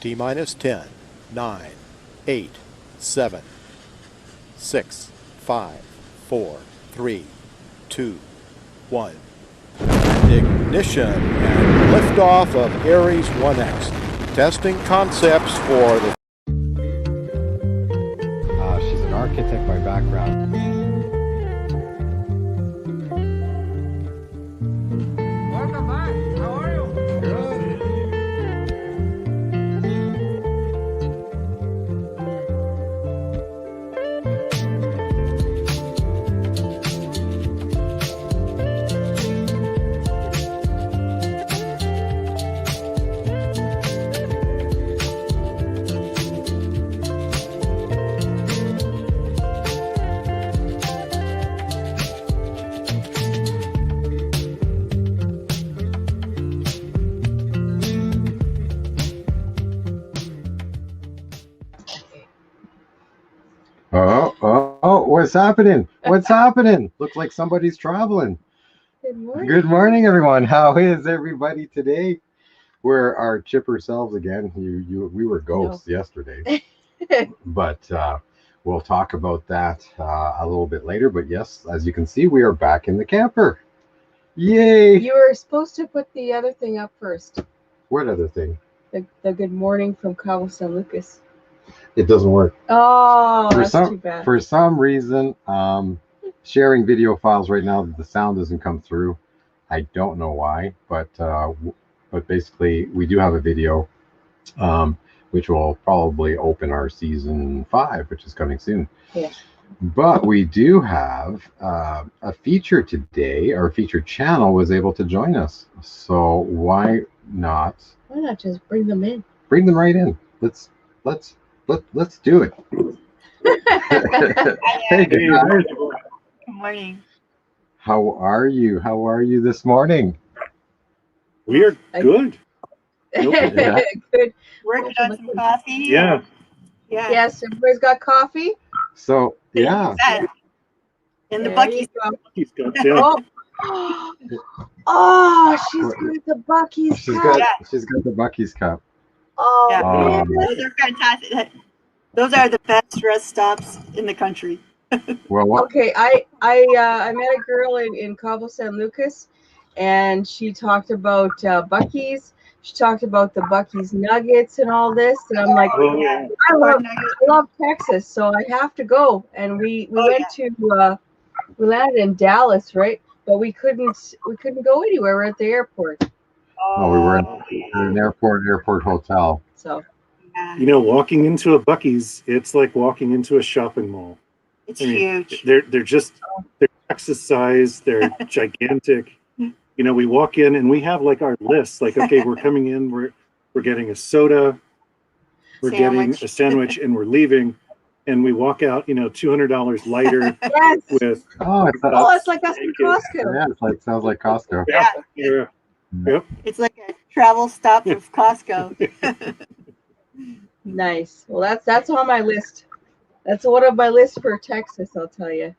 T minus 10, 9, 8, 7, 6, 5, 4, 3, 2, 1. Ignition and liftoff of Ares 1X. Testing concepts for the... She's an architect by background. Welcome back. How are you? Good. Oh, what's happening? What's happening? Looks like somebody's traveling. Good morning. Good morning, everyone. How is everybody today? We're our chipper selves again. We were ghosts yesterday, but we'll talk about that a little bit later. But yes, as you can see, we are back in the camper. Yay! You were supposed to put the other thing up first. What other thing? The good morning from Cabo San Lucas. It doesn't work. Oh, that's too bad. For some reason, sharing video files right now, the sound doesn't come through. I don't know why, but basically we do have a video, which will probably open our season 5, which is coming soon. Yeah. But we do have a feature today. Our featured channel was able to join us, so why not? Why not just bring them in? Bring them right in. Let's do it. Hey guys. Good morning. How are you? How are you this morning? We are good. Yeah. Good. Working on some coffee. Yeah. Yeah. Yes, everybody's got coffee. So yeah. In the There Buc-ee's. you go. He's got yeah. Oh, she's got the Buc-ee's She's cup. got the Buc-ee's cup. Oh, Yeah. man. Those are fantastic. Those are the best rest stops in the country. Well, what? Okay, I met a girl in Cabo San Lucas, and she talked about Buc-ee's. She talked about the Buc-ee's nuggets and all this, and I'm like, Oh, yeah. I love Texas, so I have to go. And we went to we landed in Dallas, right? But we couldn't go anywhere. We're at the airport. Oh, we were in an airport hotel. So You know, walking into a Buc-ee's, it's like walking into a shopping mall. It's I mean, huge. they're Texas size. They're gigantic. You know, we walk in and we have like our list. Like, okay, we're coming in. We're getting a soda. We're getting a sandwich, and we're leaving. And we walk out, you know, $200 lighter yes. with. It's like us in Costco. Yeah, sounds like Costco. Yeah. Yep. It's like a travel stop of Costco. Nice. Well, that's on my list. That's one of my lists for Texas, I'll tell you.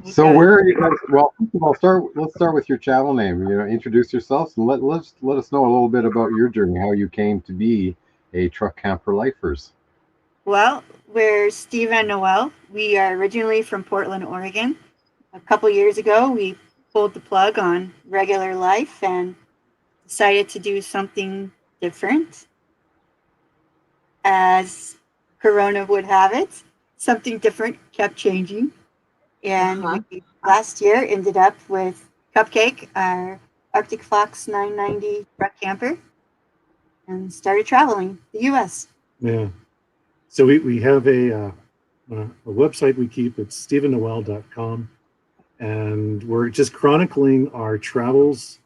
So where are you guys? Well, first of all, let's start with your channel name. You know, introduce yourselves and let us know a little bit about your journey, how you came to be a truck camper lifers. Well, we're Steve and Noel. We are originally from Portland, Oregon. A couple years ago, we pulled the plug on regular life and decided to do something different. As Corona would have it, something different kept changing. And we last year ended up with Cupcake, our Arctic Fox 990 truck camper, and started traveling the U.S. Yeah. So we have a website we keep. It's stevennoel.com. And we're just chronicling our travels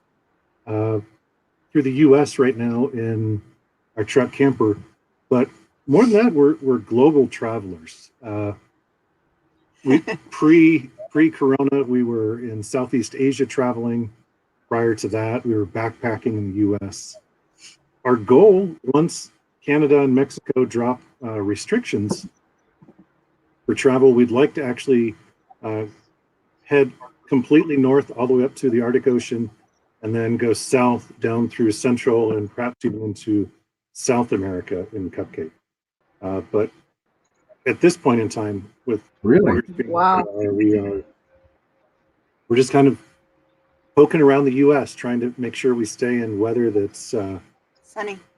through the U.S. right now in our truck camper. But more than that, we're global travelers. We pre-corona, we were in Southeast Asia traveling. Prior to that, we were backpacking in the U.S. Our goal, once Canada and Mexico drop restrictions for travel, we'd like to actually head completely north all the way up to the Arctic Ocean, and then go south down through Central and perhaps even into South America in Cupcake. But at this point in time, with Really? Wow. we're just kind of poking around the U.S. trying to make sure we stay in weather that's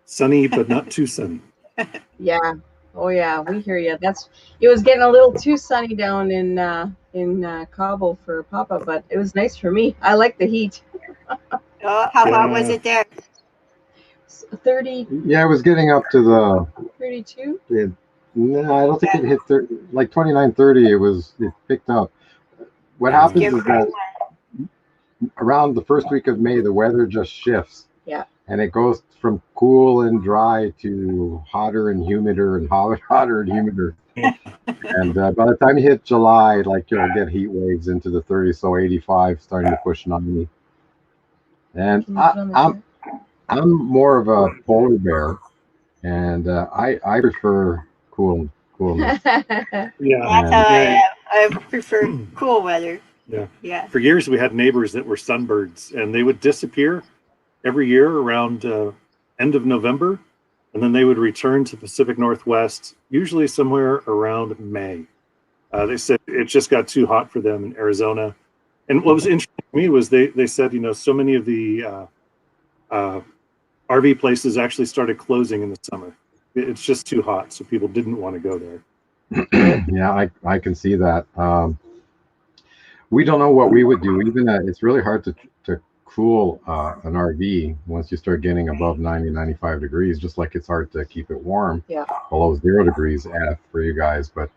sunny but not too sunny. Yeah. Oh yeah, we hear you. It was getting a little too sunny down in Cabo for Papa, but it was nice for me. I like the heat. Oh, how hot was it there? 30, Yeah, it was getting up to the 32. no, I don't think it hit 30, like 29, 30. It picked up. What happens is that around the first week of May, the weather just shifts. Yeah. And it goes from cool and dry to hotter and humider and hotter and humider. And by the time you hit July, like you'll get heat waves into the 30s, so 85 starting to push 90. And I'm more of a polar bear, and I prefer coolness. Yeah, That's how I am. I prefer cool weather. Yeah. For years, we had neighbors that were sunbirds, and they would disappear every year around end of November, and then they would return to Pacific Northwest, usually somewhere around May. They said it just got too hot for them in Arizona. And what was interesting to me was they said, so many of the RV places actually started closing in the summer. It's just too hot, so people didn't want to go there. Yeah, I can see that. We don't know what we would do. Even it's really hard to cool an RV once you start getting above 90, 95 degrees, just like it's hard to keep it warm below 0 degrees F for you guys. But,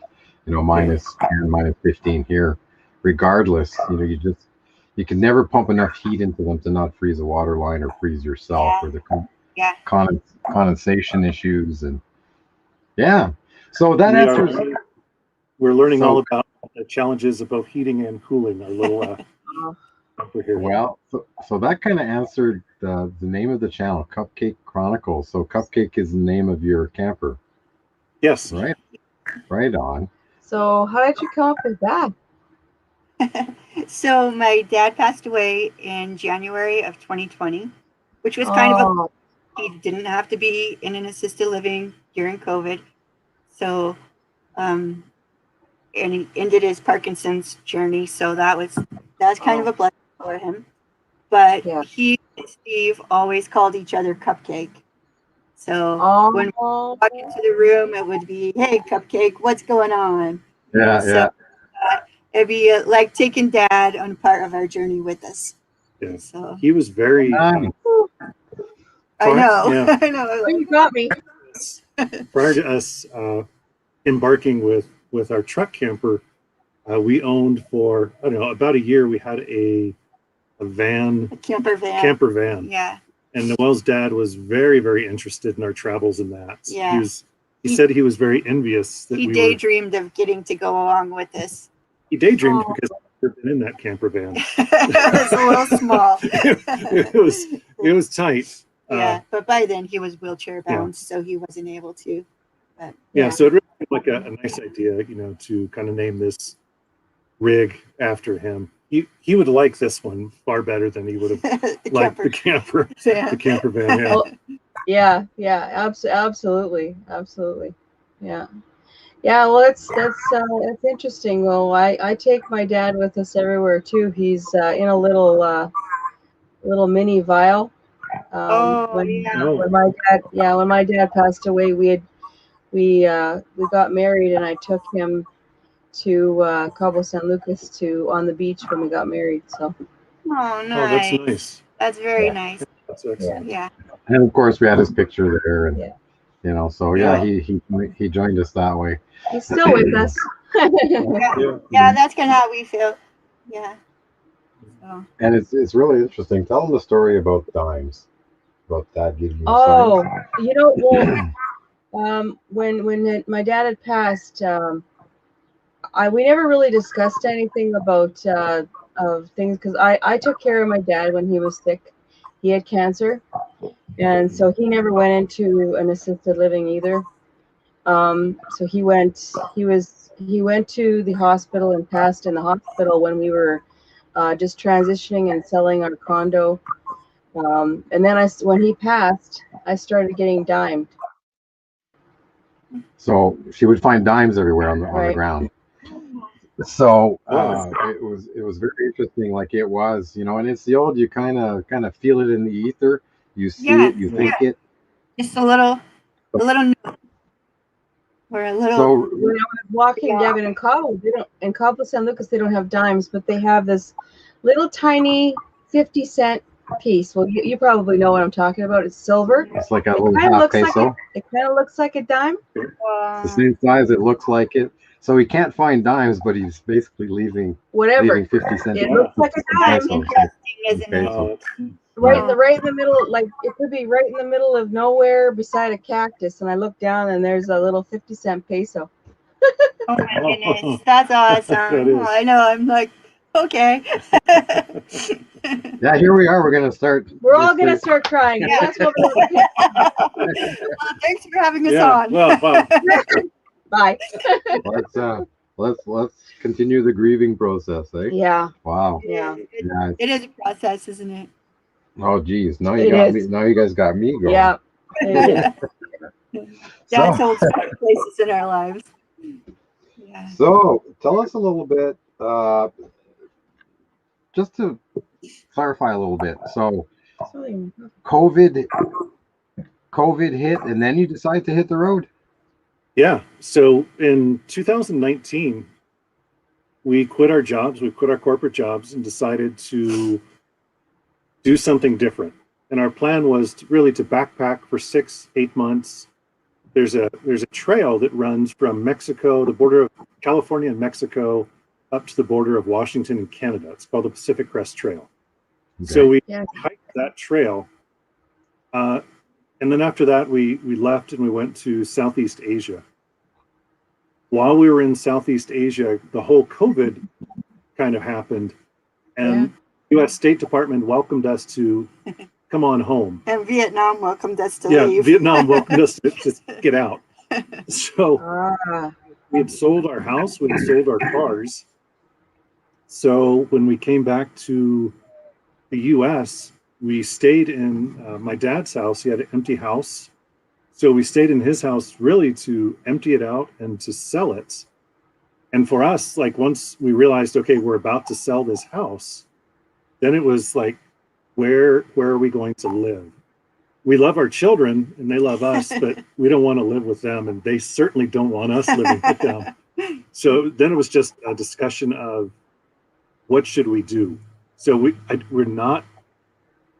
minus 10, minus 15 here. Regardless, you can never pump enough heat into them to not freeze a water line or freeze yourself or the condensation issues. And so that answers. We're learning all about the challenges of both heating and cooling. A little well, so that kind of answered the name of the channel, Cupcake Chronicles. So Cupcake is the name of your camper. Yes. Right on. So how did you come up with that? So my dad passed away in January of 2020, which was kind of he didn't have to be in an assisted living during COVID. So, and he ended his Parkinson's journey. So that was kind of a blessing for him. But he and Steve always called each other Cupcake. So when we walk into the room, it would be, "Hey, Cupcake, what's going on?" It'd be like taking Dad on part of our journey with us. Yeah. So he was very. I know. Yeah. I know. You got me. Prior to us embarking with our truck camper, we owned for about a year. We had a camper van. Yeah. And Noel's dad was very, very interested in our travels in that. Yeah. He said he was very envious that he daydreamed of getting to go along with us. He daydreamed because I've never been in that camper van. It was a little small. it was tight. Yeah, but by then he was wheelchair bound, so he wasn't able to. But, so it really seemed like a nice idea, to kind of name this rig after him. He would like this one far better than he would have liked the camper van. Yeah. Absolutely. Yeah. Well, that's interesting. Well, I take my dad with us everywhere too. He's in a little mini vial. When my dad passed away, we got married, and I took him to Cabo San Lucas on the beach when we got married. So. Oh, nice. Oh, that's nice. That's very nice. That's excellent. Yeah. And of course, we had his picture there, and so he joined us that way. He's still with us. Yeah, that's kind of how we feel. Yeah. So. And it's really interesting. Tell them the story about dimes. About that giving you. When my dad had passed, we never really discussed anything about of things because I took care of my dad when he was sick. He had cancer, and so he never went into an assisted living either. So he went to the hospital and passed in the hospital when we were just transitioning and selling our condo. And then when he passed, I started getting dimed. So she would find dimes everywhere on the Right. ground. So Wow. it was very interesting. Like it was, you know, and it's the old. You kind of feel it in the ether. You see Yeah, it. You think it. just a little note or a little. So When I was walking Devin and Cabo, they don't, in Cabo San Lucas, they don't have dimes, but they have this little tiny 50-cent piece. Well, you probably know what I'm talking about. It's silver. it's like a It little kind of half looks peso. like it kind of looks like a dime. The same size. It looks like it. So he can't find dimes, but he's basically leaving Whatever. 50 cents. It looks like a dime. pesos. Isn't it? So, Right in the middle, like it could be right in the middle of nowhere beside a cactus. And I look down and there's a little 50-cent peso. Oh my goodness, that's awesome. That is. I know. I'm like, okay. yeah, here we are. We're gonna start. We're all gonna start crying. That's what we're Well, thanks for having us Yeah. on. Well, Bye. Let's continue the grieving process, eh? Yeah. Wow. Yeah. Yeah. It is a process, isn't it? Oh, geez. Now It you got is. me. Now you guys got me going. Yeah. It That's So, holds special places in our lives. Yeah. so tell us a little bit, just to clarify a little bit. So, is. COVID hit, and then you decide to hit the road. yeah. So in 2019, we quit our jobs. We quit our corporate jobs and decided to do something different. And our plan was to backpack for 6-8 months. There's a trail that runs from Mexico, the border of California and Mexico, up to the border of Washington and Canada. It's called the Pacific Crest Trail. Okay. So we Yeah. hiked that trail. And then after that, we left and we went to Southeast Asia. While we were in Southeast Asia, the whole COVID kind of happened. And the U.S. State Department welcomed us to come on home. And Vietnam welcomed us to Yeah, leave. Vietnam welcomed us to get out. So Ah. we had sold our house, we had sold our cars. So when we came back to the U.S., we stayed in my dad's house. He had an empty house. So we stayed in his house really to empty it out and to sell it. And for us, like once we realized, okay, we're about to sell this house, then it was like, where are we going to live? We love our children and they love us, but we don't want to live with them. And they certainly don't want us living with them. So then it was just a discussion of what should we do? So we're not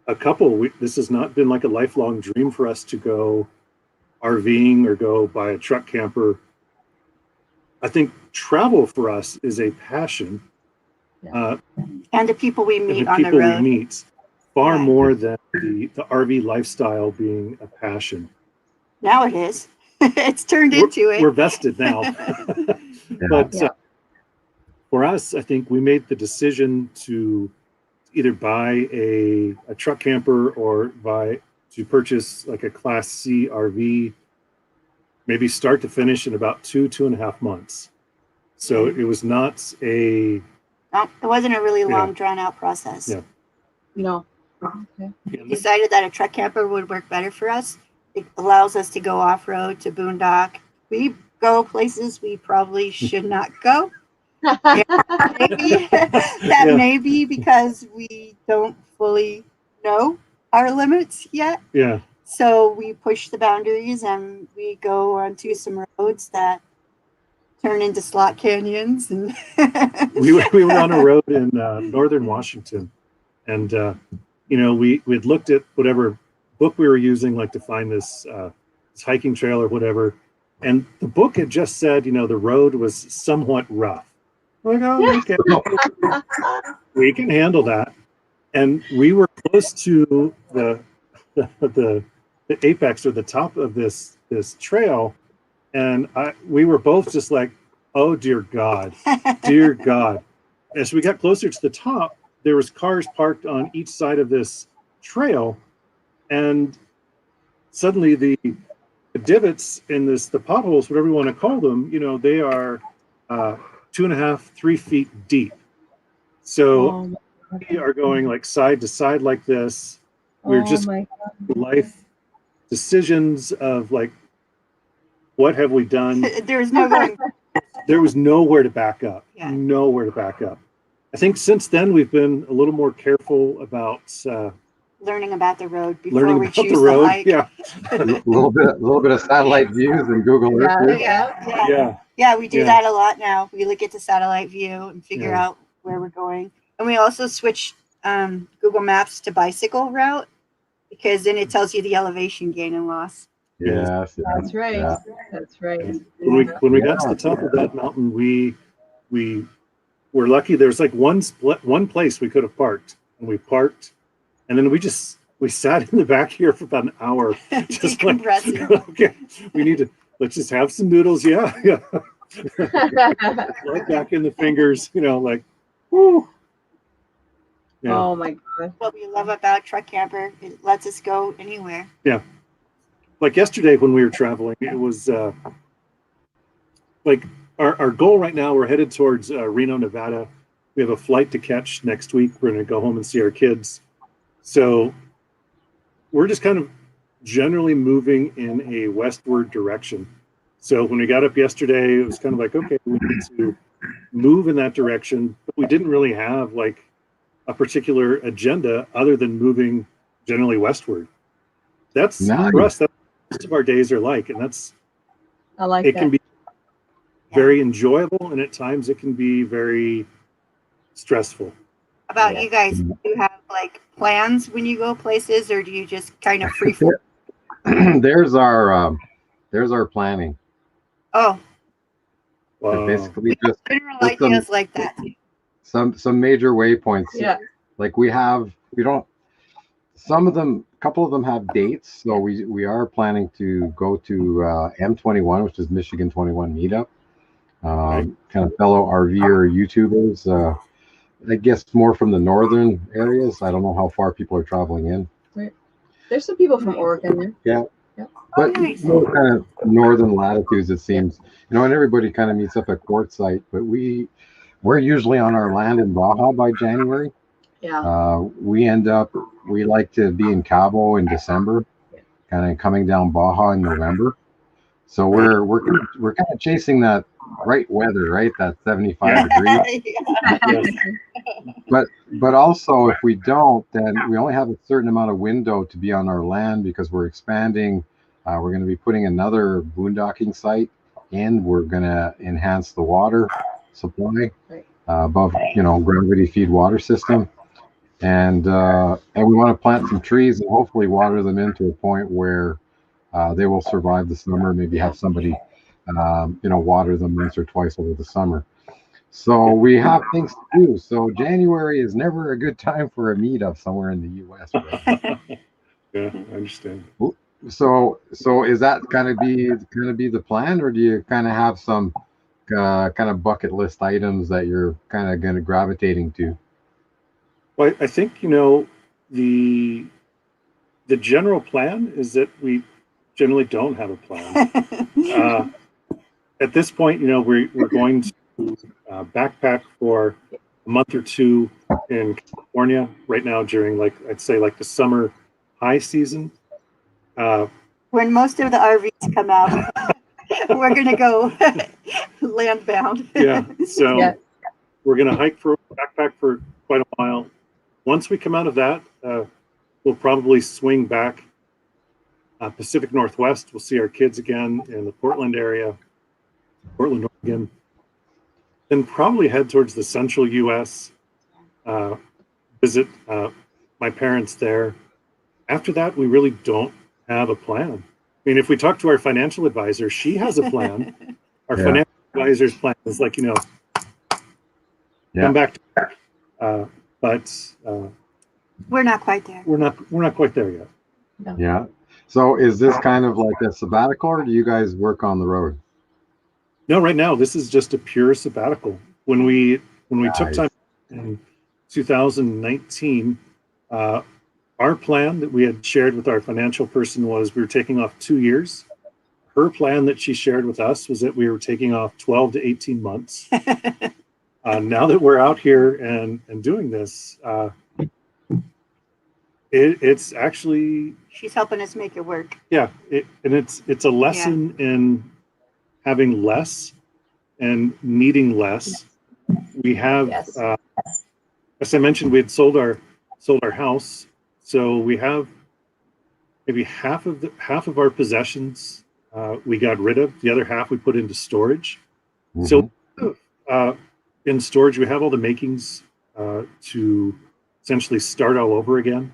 a couple. This has not been like a lifelong dream for us to go RVing or go buy a truck camper. I think travel for us is a passion. And the people we And meet the on the people we road. meet far Yeah. more than the RV lifestyle being a passion. Now it is. It's turned into it. We're vested now. But Yeah. for us, I think we made the decision to either buy a truck camper or to purchase like a Class C RV, maybe start to finish in about 2.5 months. So it was not No, it wasn't a really long, Yeah. drawn out process. Yeah. No. Okay. Decided that a truck camper would work better for us. It allows us to go off road, to boondock. We go places we probably should not go. Maybe that Yeah. may be because we don't fully know our limits yet. Yeah. So we push the boundaries and we go onto some roads that turn into slot canyons. And We were on a road in northern Washington, and we had looked at whatever book we were using, like to find this hiking trail or whatever, and the book had just said, the road was somewhat rough. I'm like, oh, okay, we can handle that. And we were close to the apex or the top of this trail, and we were both just like, oh dear God, dear God. As we got closer to the top, there was cars parked on each side of this trail, and suddenly the divots in the potholes, whatever you want to call them, they are 2.5-3 feet deep. So we are going like side to side like this. We're just my life decisions of like, what have we done? There's no going. There was nowhere to back up. Yeah. Nowhere to back up. I think since then we've been a little more careful about Learning about the road before learning we about choose the the road. hike. Yeah. A little bit of satellite views and Google Earth. Yeah, we do Yeah. that a lot now. We look at the satellite view and figure Yeah. out where we're going. And we also switch Google Maps to bicycle route, because then it tells you the elevation gain and loss. Yes. That's right. Yeah. That's right. When we got to the top of that mountain, we were lucky. There's like one place we could have parked, and we parked, and then we sat in the back here for about an hour, just like, okay, let's just have some noodles. Yeah. Right back in the fingers, like, whoo. Yeah. Oh my God. What we love about Truck Camper, it lets us go anywhere. Yeah. Like yesterday when we were traveling, it was like our goal right now, we're headed towards Reno, Nevada. We have a flight to catch next week. We're going to go home and see our kids. So we're just kind of generally moving in a westward direction. So when we got up yesterday, it was kind of like, okay, we need to move in that direction. But we didn't really have like a particular agenda other than moving generally westward. That's Nice. for us, that's what most of our days are like. And I like it that. can be very enjoyable, and at times it can be very stressful. How about you guys? Do you have like plans when you go places, or do you just kind of free form? There's our planning. Oh, Wow. Basically just general just ideas like that. some major waypoints. Yeah. Like some of them, a couple of them have dates. So we are planning to go to M21, which is Michigan 21 meetup. Kind of fellow RVer YouTubers. I guess more from the northern areas. I don't know how far people are traveling in. Right. There's some people from Oregon there. Yeah. Yep. But nice. more kind of northern latitudes, it seems. And everybody kind of meets up at Quartzsite, but we're usually on our land in Baja by January. Yeah. We like to be in Cabo in December, kind of coming down Baja in November. So we're kind of chasing that right weather, right? That 75 degrees. Yes. But also, if we don't, then we only have a certain amount of window to be on our land because we're expanding. We're going to be putting another boondocking site in. We're going to enhance the water supply above, gravity feed water system, and we want to plant some trees and hopefully water them into a point where they will survive the summer. Maybe have somebody, water them once or twice over the summer. So we have things to do. So January is never a good time for a meetup somewhere in the U.S. Right? Yeah, I understand. So is that kind of be the plan, or do you kind of have some kind of bucket list items that you're kind of going to gravitating to? Well, I think the general plan is that we generally don't have a plan. At this point, we're going to backpack for a month or two in California right now during I'd say the summer high season. When most of the RVs come out, we're gonna go land bound. Yeah, so we're gonna backpack for quite a while. Once we come out of that, we'll probably swing back Pacific Northwest. We'll see our kids again in the Portland area, Portland, Oregon. Then probably head towards the central U.S., visit my parents there. After that, we really don't have a plan. I mean, if we talk to our financial advisor, she has a plan. Our financial advisor's plan is come back to work. But we're not quite there. We're not quite there yet. No. Yeah. So is this kind of like a sabbatical, or do you guys work on the road? No, right now this is just a pure sabbatical. When we took time in 2019, our plan that we had shared with our financial person was we were taking off 2 years. Her plan that she shared with us was that we were taking off 12 to 18 months. Now that we're out here and doing this, It's actually, She's helping us make it work. yeah, it's a lesson in having less and needing less. We have, Yes. as I mentioned, we had sold our house, so we have maybe half of our possessions we got rid of. The other half we put into storage. So in storage, we have all the makings to essentially start all over again.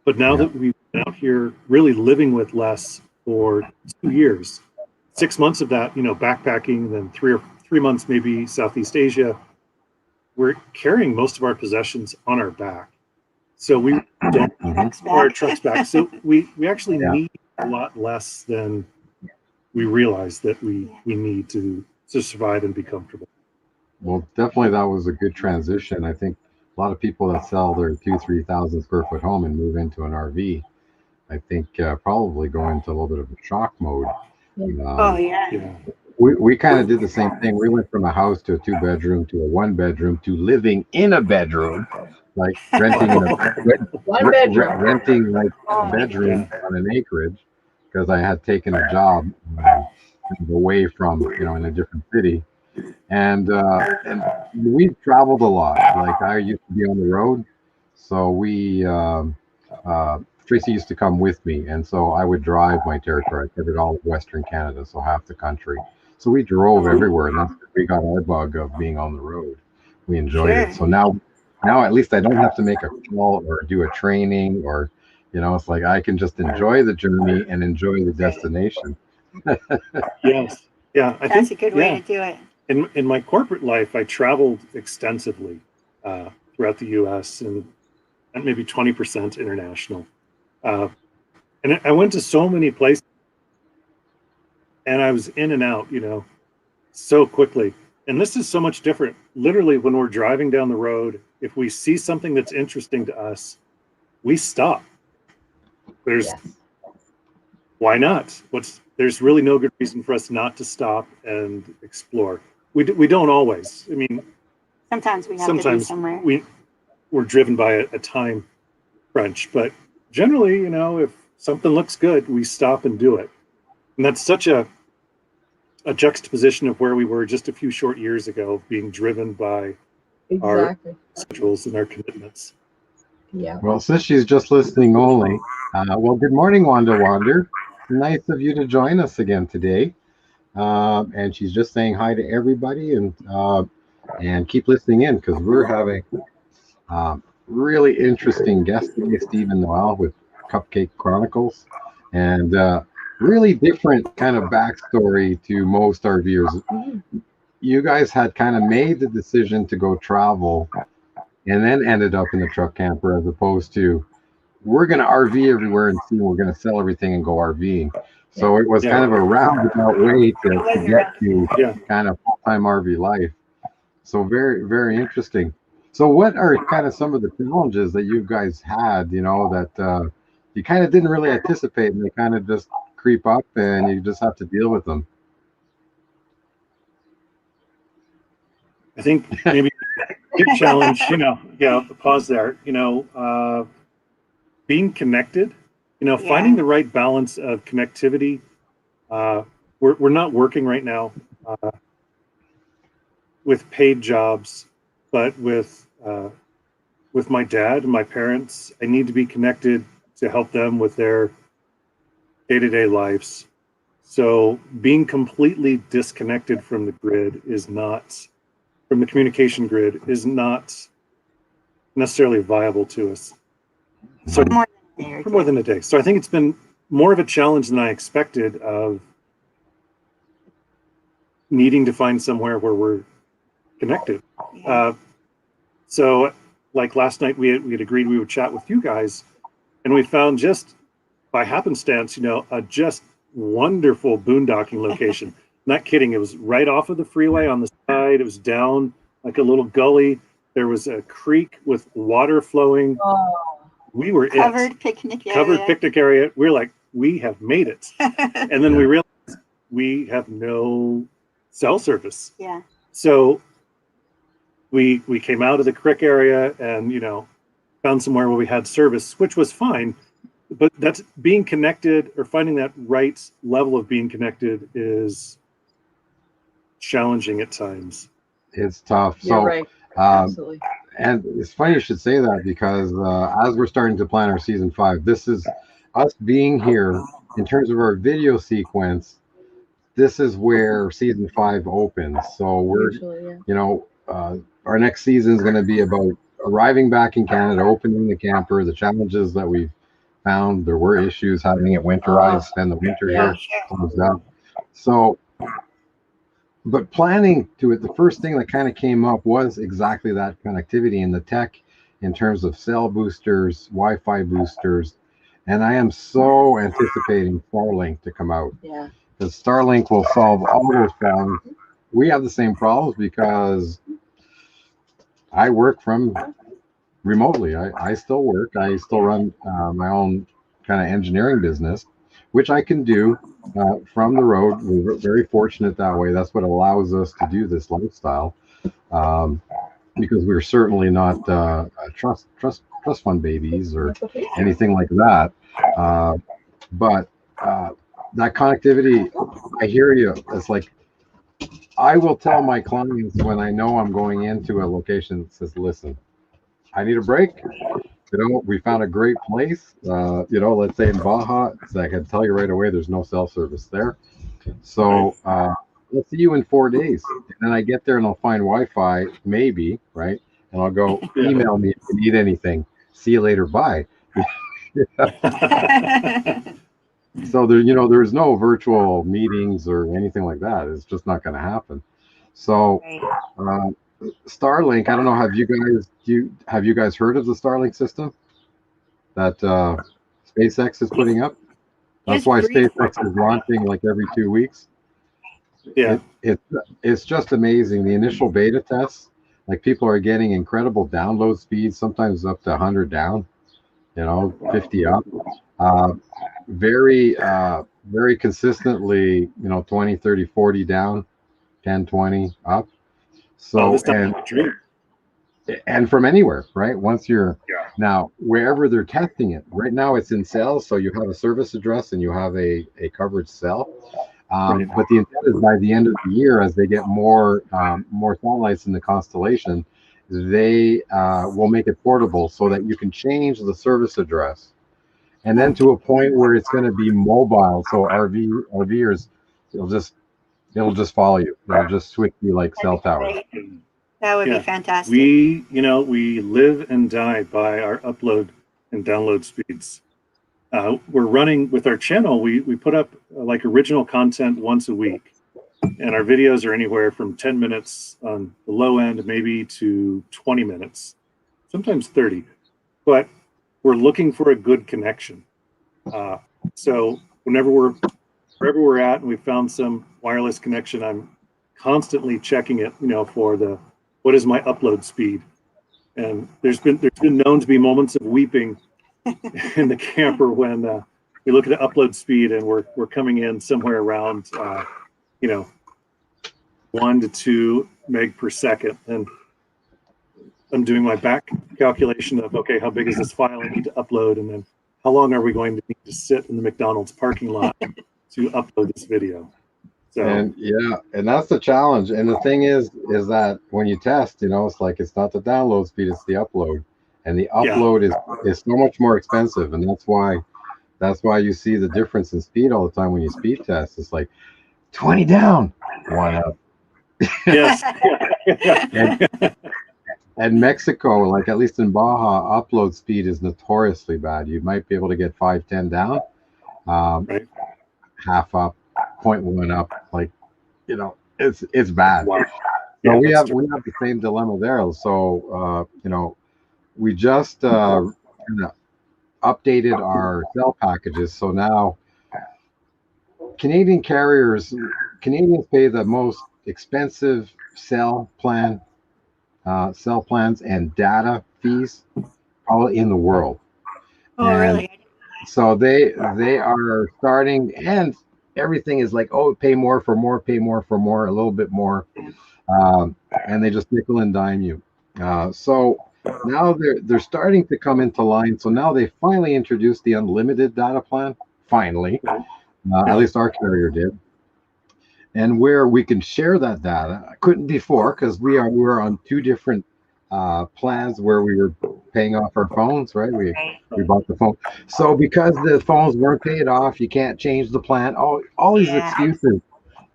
But now that we've been out here really living with less for 2 years, 6 months of that, backpacking, then 3 months maybe Southeast Asia, we're carrying most of our possessions on our back. So we don't have our trucks back. So we actually need a lot less than we realize that we need to survive and be comfortable. Well, definitely that was a good transition. I think a lot of people that sell their 2,000-3,000 square foot home and move into an RV, I think probably go into a little bit of a shock mode. We kind of did the same thing. We went from a house to a 2-bedroom to a 1-bedroom to living in a bedroom, like renting renting like a bedroom on an acreage, because I had taken a job away from in a different city, and we traveled a lot. Like I used to be on the road, so we Tracey used to come with me, and so I would drive my territory. I covered all of Western Canada, so half the country. So we drove everywhere, and that's we got our bug of being on the road. We enjoyed it. So now at least I don't have to make a call or do a training, or it's like I can just enjoy the journey and enjoy the destination. Yes, yeah, I That's think a good way to do it. In my corporate life, I traveled extensively throughout the U.S. and maybe 20% international. And I went to so many places, and I was in and out, so quickly. And this is so much different. Literally, when we're driving down the road, if we see something that's interesting to us, we stop. Why not? There's really no good reason for us not to stop and explore. We don't always. I mean, sometimes we have to be somewhere. We're driven by a time crunch, but generally, if something looks good, we stop and do it. And that's such a juxtaposition of where we were just a few short years ago, being driven by our schedules and our commitments. Yeah. Well, since she's just listening only, well, good morning, Wanda Wander. Nice of you to join us again today. And she's just saying hi to everybody, and keep listening in, because we're having really interesting guest today, Stephen Noel with Cupcake Chronicles, and really different kind of backstory to most RVers. You guys had kind of made the decision to go travel and then ended up in the truck camper, as opposed to we're going to RV everywhere and we're going to sell everything and go RVing. So it was kind of a roundabout way to get to kind of full-time RV life. So very, very interesting. So what are kind of some of the challenges that you guys had, that you kind of didn't really anticipate, and they kind of just creep up and you just have to deal with them? I think maybe a big challenge, pause there, being connected, finding the right balance of connectivity. We're not working right now with paid jobs, but with my dad and my parents, I need to be connected to help them with their day-to-day lives. So being completely disconnected from the grid from the communication grid is not necessarily viable to us. So for more than a day. So I think it's been more of a challenge than I expected, of needing to find somewhere where we're connected. So like last night, we had agreed we would chat with you guys, and we found, just by happenstance, a just wonderful boondocking location. Not kidding. It was right off of the freeway on the side. It was down like a little gully. There was a creek with water flowing. We were covered picnic area. We're like, we have made it. And then we realized we have no cell service. Yeah. So we came out of the creek area, and found somewhere where we had service, which was fine. But that's being connected, or finding that right level of being connected is challenging at times. It's tough. You're So, right. Absolutely. and it's funny you should say that, because as we're starting to plan our season 5, this is us being here in terms of our video sequence. This is where season 5 opens. So we're, Usually, yeah. you know, our next season is going to be about arriving back in Canada, opening the camper, the challenges that we've found. There were issues having it winterized, spend the winter Yeah. here, closed up. So, but planning to it, the first thing that kind of came up was exactly that connectivity and the tech in terms of cell boosters, Wi-Fi boosters. And I am so anticipating Starlink to come out. Yeah. Because Starlink will solve all those problems. We have the same problems because I work from remotely. I still work. I still run my own kind of engineering business, which I can do from the road. We're very fortunate that way. That's what allows us to do this lifestyle, because we're certainly not trust fund babies or anything like that. But that connectivity, I hear you. It's like, I will tell my clients when I know I'm going into a location that says, listen, I need a break. You know, we found a great place, you know, let's say in Baja, so I can tell you right away, there's no cell service there. So we'll see you in 4 days. And then I get there and I'll find Wi-Fi, maybe, right? And I'll go, email me if you need anything. See you later. Bye. So there, you know, there's no virtual meetings or anything like that. It's just not going to happen. So Starlink, I don't know, have you guys heard of the Starlink system that SpaceX is putting up? That's why SpaceX is launching like every 2 weeks. Yeah, it's just amazing. The initial beta tests, like, people are getting incredible download speeds, sometimes up to 100 down, you know, 50 up. Very consistently, you know, 20, 30, 40 down, 10, 20 up. So, and from anywhere, right? Once you're now wherever they're testing it right now, it's in cells. So you have a service address and you have a coverage cell. But the intent is by the end of the year, as they get more satellites in the constellation, they will make it portable so that you can change the service address, and then to a point where it's going to be mobile. So RVers, it'll just follow you. It'll just switch you like cell towers. That would be fantastic. We live and die by our upload and download speeds. We're running with our channel. We put up like original content once a week, and our videos are anywhere from 10 minutes on the low end, maybe to 20 minutes, sometimes 30. But we're looking for a good connection. So wherever we're at and we found some wireless connection, I'm constantly checking it, you know, for what is my upload speed. And there's been known to be moments of weeping in the camper when we look at the upload speed and we're coming in somewhere around 1 to 2 meg per second, and I'm doing my back calculation of, okay, how big is this file I need to upload, and then how long are we going to need to sit in the McDonald's parking lot to upload this video? So, and that's the challenge. And the thing is that when you test, you know, it's like, it's not the download speed, it's the upload. And the upload is so much more expensive, and that's why you see the difference in speed all the time when you speed test. It's like 20 down, 1 up. Yes. And Mexico, like at least in Baja, upload speed is notoriously bad. You might be able to get 5-10 down, half up, 0.1 up. Like, you know, it's bad. Wow. So we have the same dilemma there. So you know, we just kind of updated our cell packages. So now Canadians pay the most expensive cell plans and data fees probably in the world. Oh, really? So they are starting, and everything is like, oh, pay more for more, a little bit more, and they just nickel and dime you. So now they're starting to come into line. So now they finally introduced the unlimited data plan. Finally, at least our carrier did, and where we can share that data. I couldn't before because we were on two different plans where we were paying off our phones, right? We bought the phone. So because the phones weren't paid off, you can't change the plan. All these excuses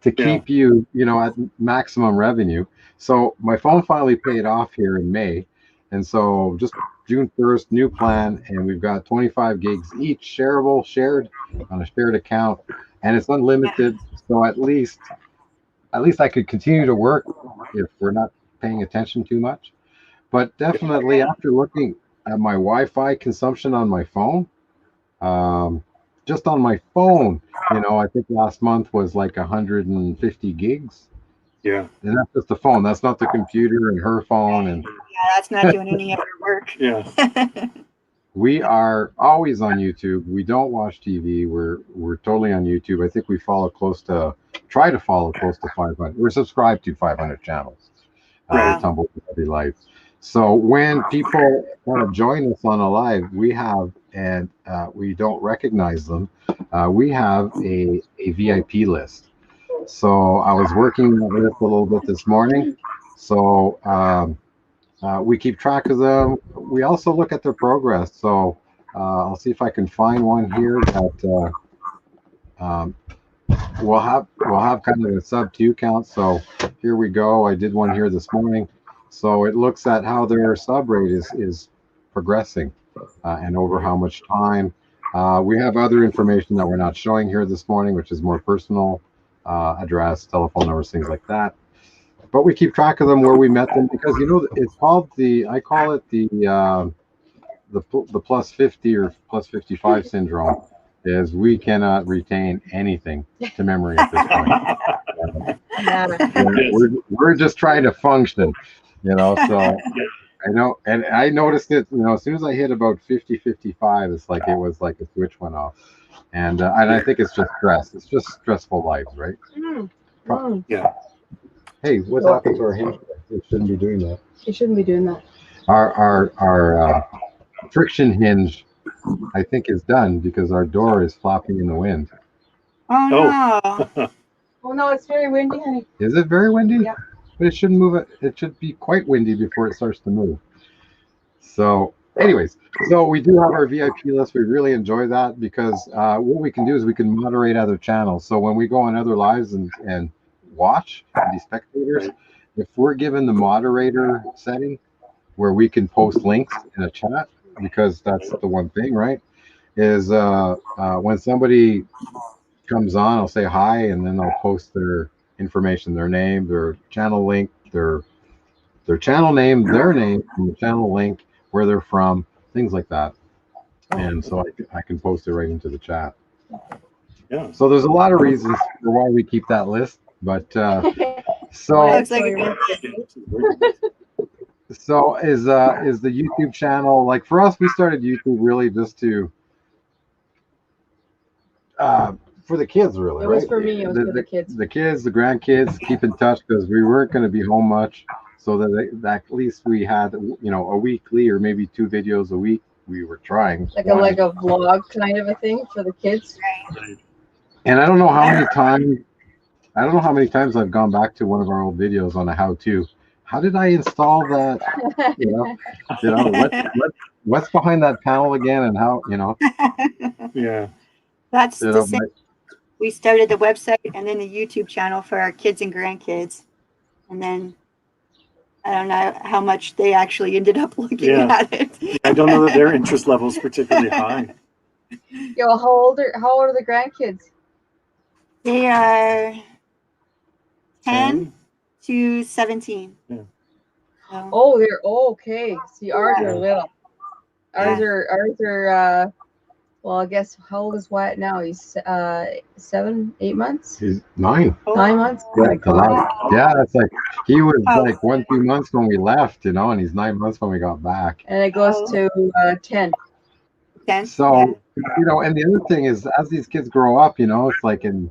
to keep you, at maximum revenue. So my phone finally paid off here in May. And so just June 1st, new plan, and we've got 25 gigs each shared on a shared account, and it's unlimited. So at least I could continue to work if we're not paying attention too much. But definitely after looking at my Wi-Fi consumption on my phone, just on my phone, I think last month was like 150 gigs. Yeah. And that's just the phone. That's not the computer and her phone. And that's not doing any other work. Yeah. We are always on YouTube. We don't watch TV. We're totally on YouTube. I think we try to follow close to 500. We're subscribed to 500 channels. Tumbleweed RvLife. So when people want to join us on a live, we have, and we don't recognize them, we have a VIP list. So I was working that list a little bit this morning. So we keep track of them. We also look at their progress. So I'll see if I can find one here that we'll have kind of a sub 2 count. So here we go. I did one here this morning. So it looks at how their sub rate is progressing and over how much time. We have other information that we're not showing here this morning, which is more personal, address, telephone numbers, things like that. But we keep track of them where we met them because it's called I call it the plus 50 or plus 55 syndrome. Is we cannot retain anything to memory at this point. We're just trying to function, so I know, and I noticed it, as soon as I hit about 50, 55, it's like it was like a switch went off. And I think it's just stress. It's just stressful lives, right? Yeah. Hey, what's happened to our hinge? It shouldn't be doing that. You shouldn't be doing that. Our friction hinge, I think, is done because our door is flopping in the wind. Oh no! Oh no, it's very windy, honey. Is it very windy? Yeah. But it shouldn't move. It should be quite windy before it starts to move. So, anyways, so we do have our VIP list. We really enjoy that because what we can do is we can moderate other channels. So when we go on other lives and watch and be spectators, if we're given the moderator setting where we can post links in a chat, because that's the one thing, right? Is when somebody comes on, I'll say hi, and then I'll post their information, their name, their channel link, their channel name, their name, and the channel link, where they're from, things like that. And so I can post it right into the chat. Yeah. So there's a lot of reasons for why we keep that list, but so Looks like a so is the YouTube channel, like for us, we started YouTube really just to for the kids, really. It was right? for me. It was for the kids. The kids, the grandkids, keep in touch because we weren't going to be home much, so that at least we had a weekly or maybe 2 videos a week. We were trying like a vlog kind of a thing for the kids. And I don't know how many times I've gone back to one of our old videos on a how-to. How did I install that? What's behind that panel again, and how? Yeah. That's the same. We started the website and then the YouTube channel for our kids and grandkids, and then I don't know how much they actually ended up looking at it. I don't know that their interest level is particularly high. Yo, how old are the grandkids? They are 10 to 17. Yeah. So, Oh, they're okay. See, ours are little. Ours are well, I guess how old is Wyatt now? He's 7, 8 months. He's 9. 9 months. Yeah, it's like he was like 1-2 months when we left, and he's 9 months when we got back. And it goes to 10. 10. So and the other thing is, as these kids grow up, it's like in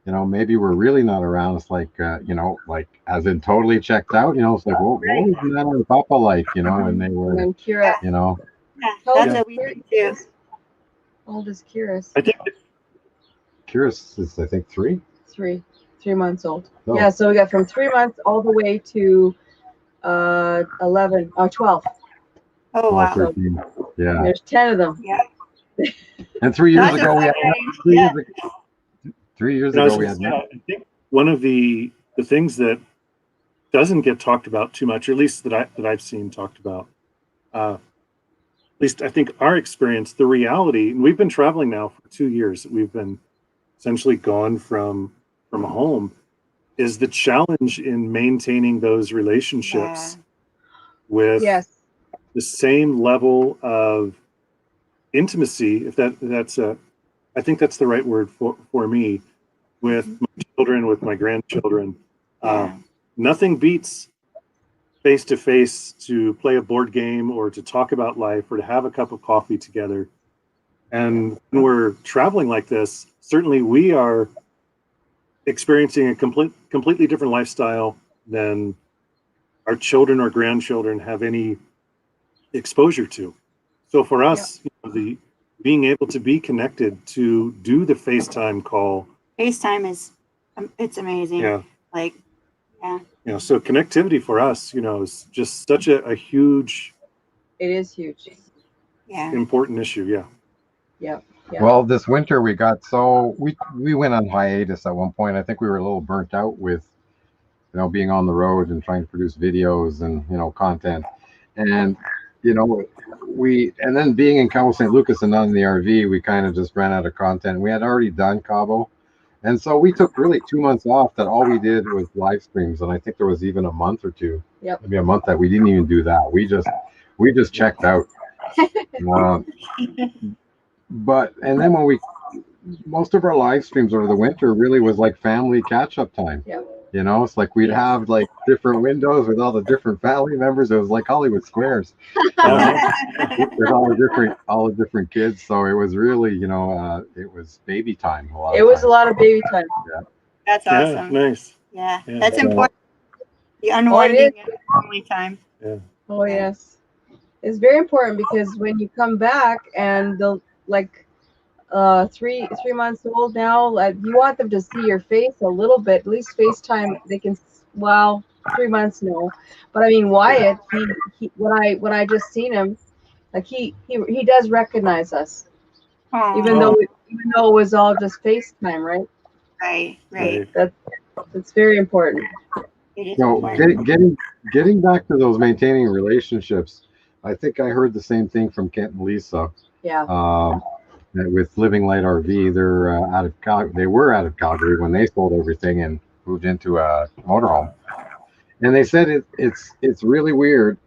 you know, maybe we're really not around. It's like, you know, like as in totally checked out. You know, it's like, well, what was that or Papa like? You know, when they And were, then Kira. you know, Yeah, How old that's is what we Kira? think too. How old is Kira? I think Curious is I think 3. 3 months old. Oh. Yeah, so we got from 3 months all the way to 11 or 12. Oh wow. 13. Yeah. There's 10 of them. Yeah. And 3 years That's a ago we had fun range. 3 Yeah. years ago, 3 years And I was ago we gonna had say, I think one of the things that doesn't get talked about too much, or at least that I've seen talked about, at least I think our experience, the reality, and we've been traveling now for 2 years. We've been essentially gone from home. Is the challenge in maintaining those relationships with Yes. the same level of intimacy, if that's I think that's the right word for me, with my children, with my grandchildren. Yeah. Nothing beats face to face to play a board game or to talk about life or to have a cup of coffee together. And when we're traveling like this, certainly we are experiencing a completely different lifestyle than our children or grandchildren have any exposure to. So for us, you know, the being able to be connected, to do the FaceTime call. FaceTime is, it's amazing. Yeah. Like, yeah. You know, so connectivity for us, you know, is just such a huge, It is huge. Yeah. important issue. Yeah. Yeah. Yeah. Well, this winter we got we went on hiatus at one point. I think we were a little burnt out with, you know, being on the road and trying to produce videos and, you know, content. And, you know, and then being in Cabo St. Lucas and not in the RV, we kind of just ran out of content. We had already done Cabo. And so we took really 2 months off that all we did was live streams. And I think there was even a month or two, maybe a month that we didn't even do that. We just checked out. But and then when most of our live streams over the winter really was like family catch up time. Yeah. You know, it's like we'd have like different windows with all the different family members. It was like Hollywood Squares, you know, with all the different kids. So it was really, you know, it was baby time. It was a lot of baby time. Yeah. That's awesome. Yeah, nice. Yeah. Yeah. That's So- important. The unwinding and family time. Yeah. Oh yes, it's very important because when you come back and they'll like 3 months old now, like you want them to see your face a little bit, at least FaceTime. They can. Well, 3 months no, but I mean Wyatt. He when I just seen him, like he does recognize us, Aw. even though it was all just FaceTime, right? Right. That's very important. It is So important. getting back to those maintaining relationships, I think I heard the same thing from Kent and Lisa. Yeah. With Living Light RV, they're they were out of Calgary when they sold everything and moved into a motorhome. And they said it's really weird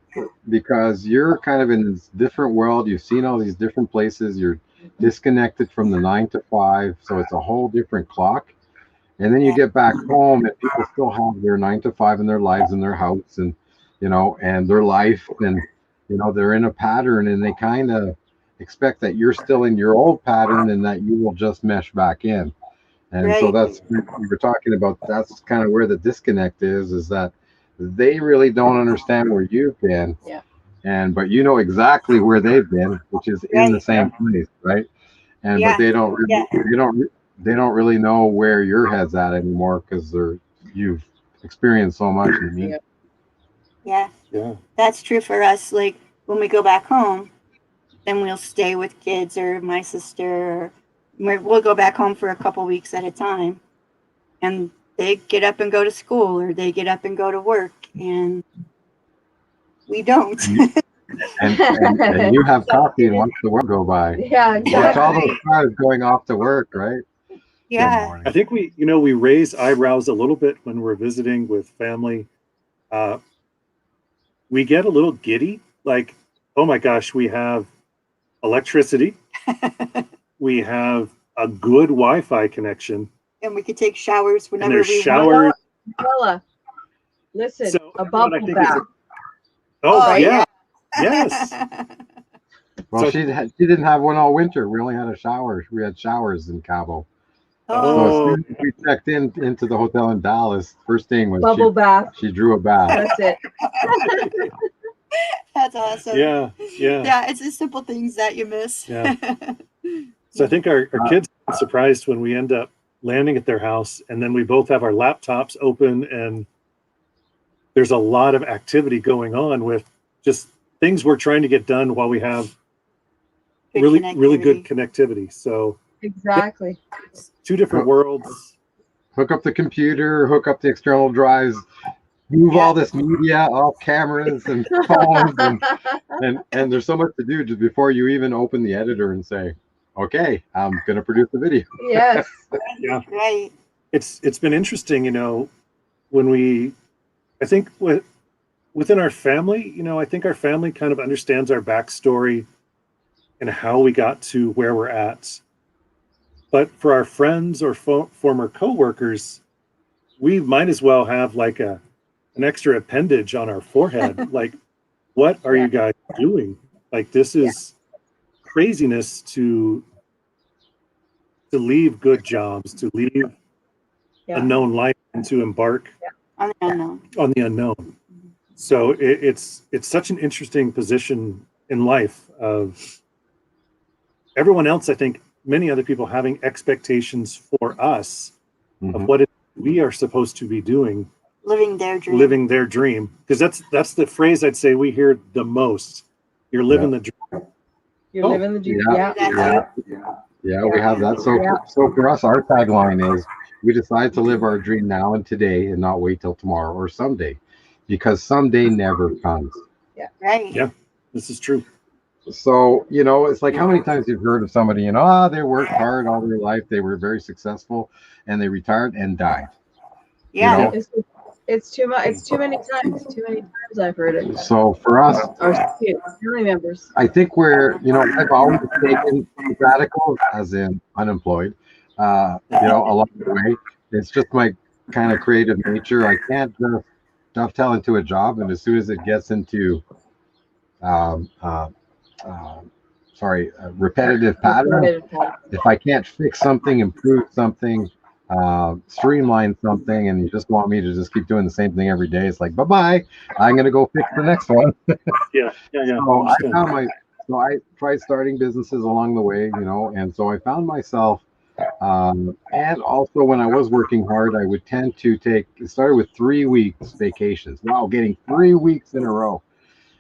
because you're kind of in this different world. You've seen all these different places. You're disconnected from the 9 to 5, so it's a whole different clock. And then you get back home and people still have their 9 to 5 in their lives in their house and, you know, and their life, and, you know, they're in a pattern and they kind of expect that you're still in your old pattern and that you will just mesh back in. And so that's, we were talking about, that's kind of where the disconnect is that they really don't understand where you've been. Yeah. But you know exactly where they've been, which is in the same place, right? And but they don't really, they don't really know where your head's at anymore because you've experienced so much. Yeah, that's true for us. Like when we go back home, then we'll stay with kids or my sister, or we'll go back home for a couple weeks at a time, and they get up and go to school or they get up and go to work, and we don't. and you have coffee and watch the world go by. Yeah, exactly. Watch all those cars going off to work, right? Yeah. I think we raise eyebrows a little bit when we're visiting with family. We get a little giddy, like, oh my gosh, we have electricity. We have a good Wi-Fi connection. And we could take showers whenever there's we showers. want. Bella, listen, So a bubble bath. Yeah. Yes. Well, she didn't have one all winter. We only had a shower. We had showers in Cabo. So as Oh, soon as we checked into the hotel in Dallas, first thing was Bubble bath. she drew a bath. That's it. that's awesome. Yeah. Yeah, it's the simple things that you miss. Yeah. So I think our kids are surprised when we end up landing at their house, and then we both have our laptops open, and there's a lot of activity going on with just things we're trying to get done while we have really good connectivity. So Exactly. it's two different worlds. Hook up the computer, hook up the external drives, move all this media off cameras and phones, and there's so much to do just before you even open the editor and say, okay, I'm going to produce a video. Yes. Yeah. Right. It's been interesting, when I think within our family, I think our family kind of understands our backstory and how we got to where we're at. But for our friends or former coworkers, we might as well have like an extra appendage on our forehead. Like, what are you guys doing? Like, this is craziness to leave good jobs, to leave a known life, and to embark On the unknown. on the unknown. So it's such an interesting position in life of everyone else. I think many other people having expectations for us of what we are supposed to be doing, living their dream. Because that's the phrase I'd say we hear the most. You're living the dream. You're living the dream. Yeah, we have that. So for us, our tagline is, we decide to live our dream now and today and not wait till tomorrow or someday, because someday never comes. Yeah. Right. Yeah, this is true. So, it's like, how many times you've heard of somebody, they worked hard all their life, they were very successful, and they retired and died. Yeah. It's too much. It's too many times. Too many times I've heard it. So for us, Our family members. I think I've always taken sabbaticals, as in unemployed, along the way. It's just my kind of creative nature. I can't just dovetail into a job, and as soon as it gets into repetitive pattern, if I can't fix something, improve something, streamline something, and you just want me to just keep doing the same thing every day, it's like, bye-bye, I'm going to go fix the next one. Yeah. So I tried starting businesses along the way, and so I found myself, and also when I was working hard, I would tend to it started with 3 weeks vacations. Wow, getting 3 weeks in a row.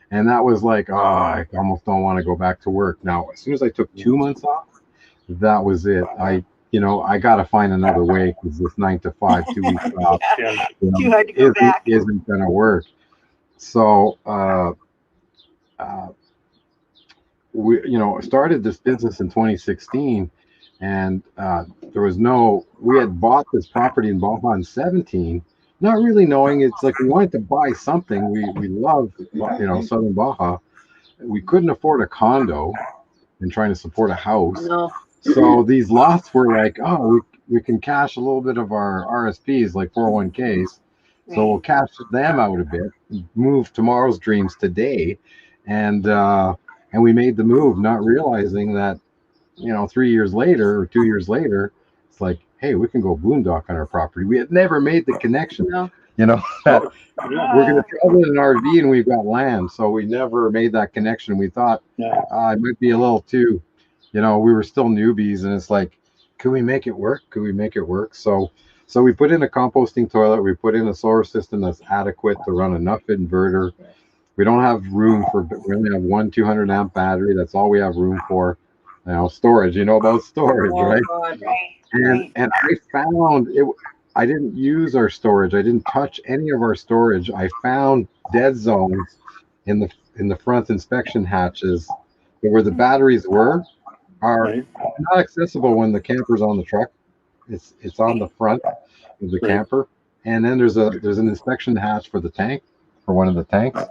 And that was like, I almost don't want to go back to work. Now, as soon as I took 2 months off, that was it. I got to find another way, because this 9 to 5, 2 weeks off, Too hard to go back. Isn't going to work. So, we, started this business in 2016, and we had bought this property in Baja in 17, not really knowing, it's like we wanted to buy something. We love, Southern Baja. We couldn't afford a condo and trying to support a house. No. So these lots were like, we can cash a little bit of our RSPs, like 401ks. So we'll cash them out a bit, move tomorrow's dreams today. And we made the move, not realizing that, 3 years later or 2 years later, it's like, hey, we can go boondock on our property. We had never made the connection, that we're going to travel in an RV and we've got land. So we never made that connection. We thought it might be a little too, we were still newbies, and it's like, could we make it work? Could we make it work? So we put in a composting toilet. We put in a solar system that's adequate to run enough inverter. We don't have room we only have one 200 amp battery. That's all we have room for. Storage, about storage, right? God. And I found it. I didn't use our storage. I didn't touch any of our storage. I found dead zones in the front inspection hatches where the batteries are not accessible when the camper's on the truck. It's on the front of the camper, and then there's an inspection hatch for the tank, for one of the tanks.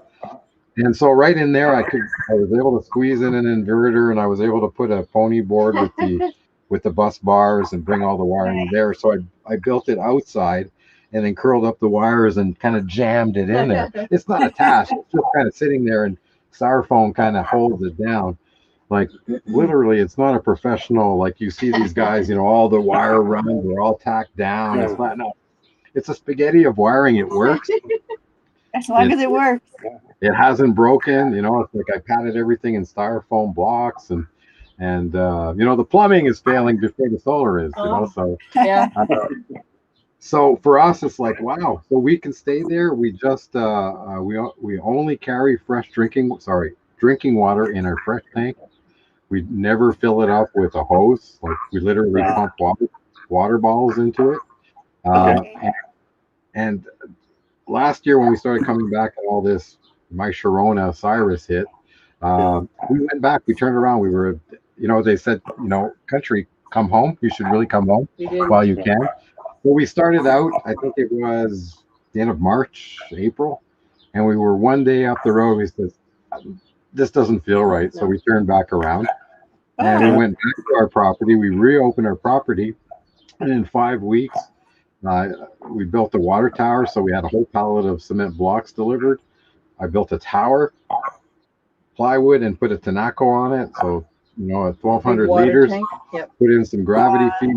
And so right in there, I was able to squeeze in an inverter, and I was able to put a pony board with the bus bars and bring all the wiring there. So I built it outside, and then curled up the wires and kind of jammed it in there. It's not attached; it's just kind of sitting there, and styrofoam kind of holds it down. Like literally, it's not a professional, like you see these guys, you know, all the wire runs, they're all tacked down. It's not, no, it's a spaghetti of wiring. It works. As long as it works. It hasn't broken, you know. It's like I padded everything in styrofoam blocks, and you know, the plumbing is failing before the solar is, you know. So Yeah. so for us, it's like, wow, so we can stay there. We just we only carry drinking water in our fresh tank. We never fill it up with a hose. Like we literally pump water bottles into it. And last year when we started coming back and all this, my Sharona Cyrus hit, we went back, we turned around, we were, you know, they said, you know, country, come home. You should really come home while you can. So we started out, I think it was the end of March, April, and we were one day up the road. We said, this doesn't feel right. So we turned back around and we went back to our property. We reopened our property, and in 5 weeks, we built a water tower. So we had a whole pallet of cement blocks delivered. I built a tower, plywood, and put a Tanaco on it. So, you know, at 1,200 liters, put in some gravity feed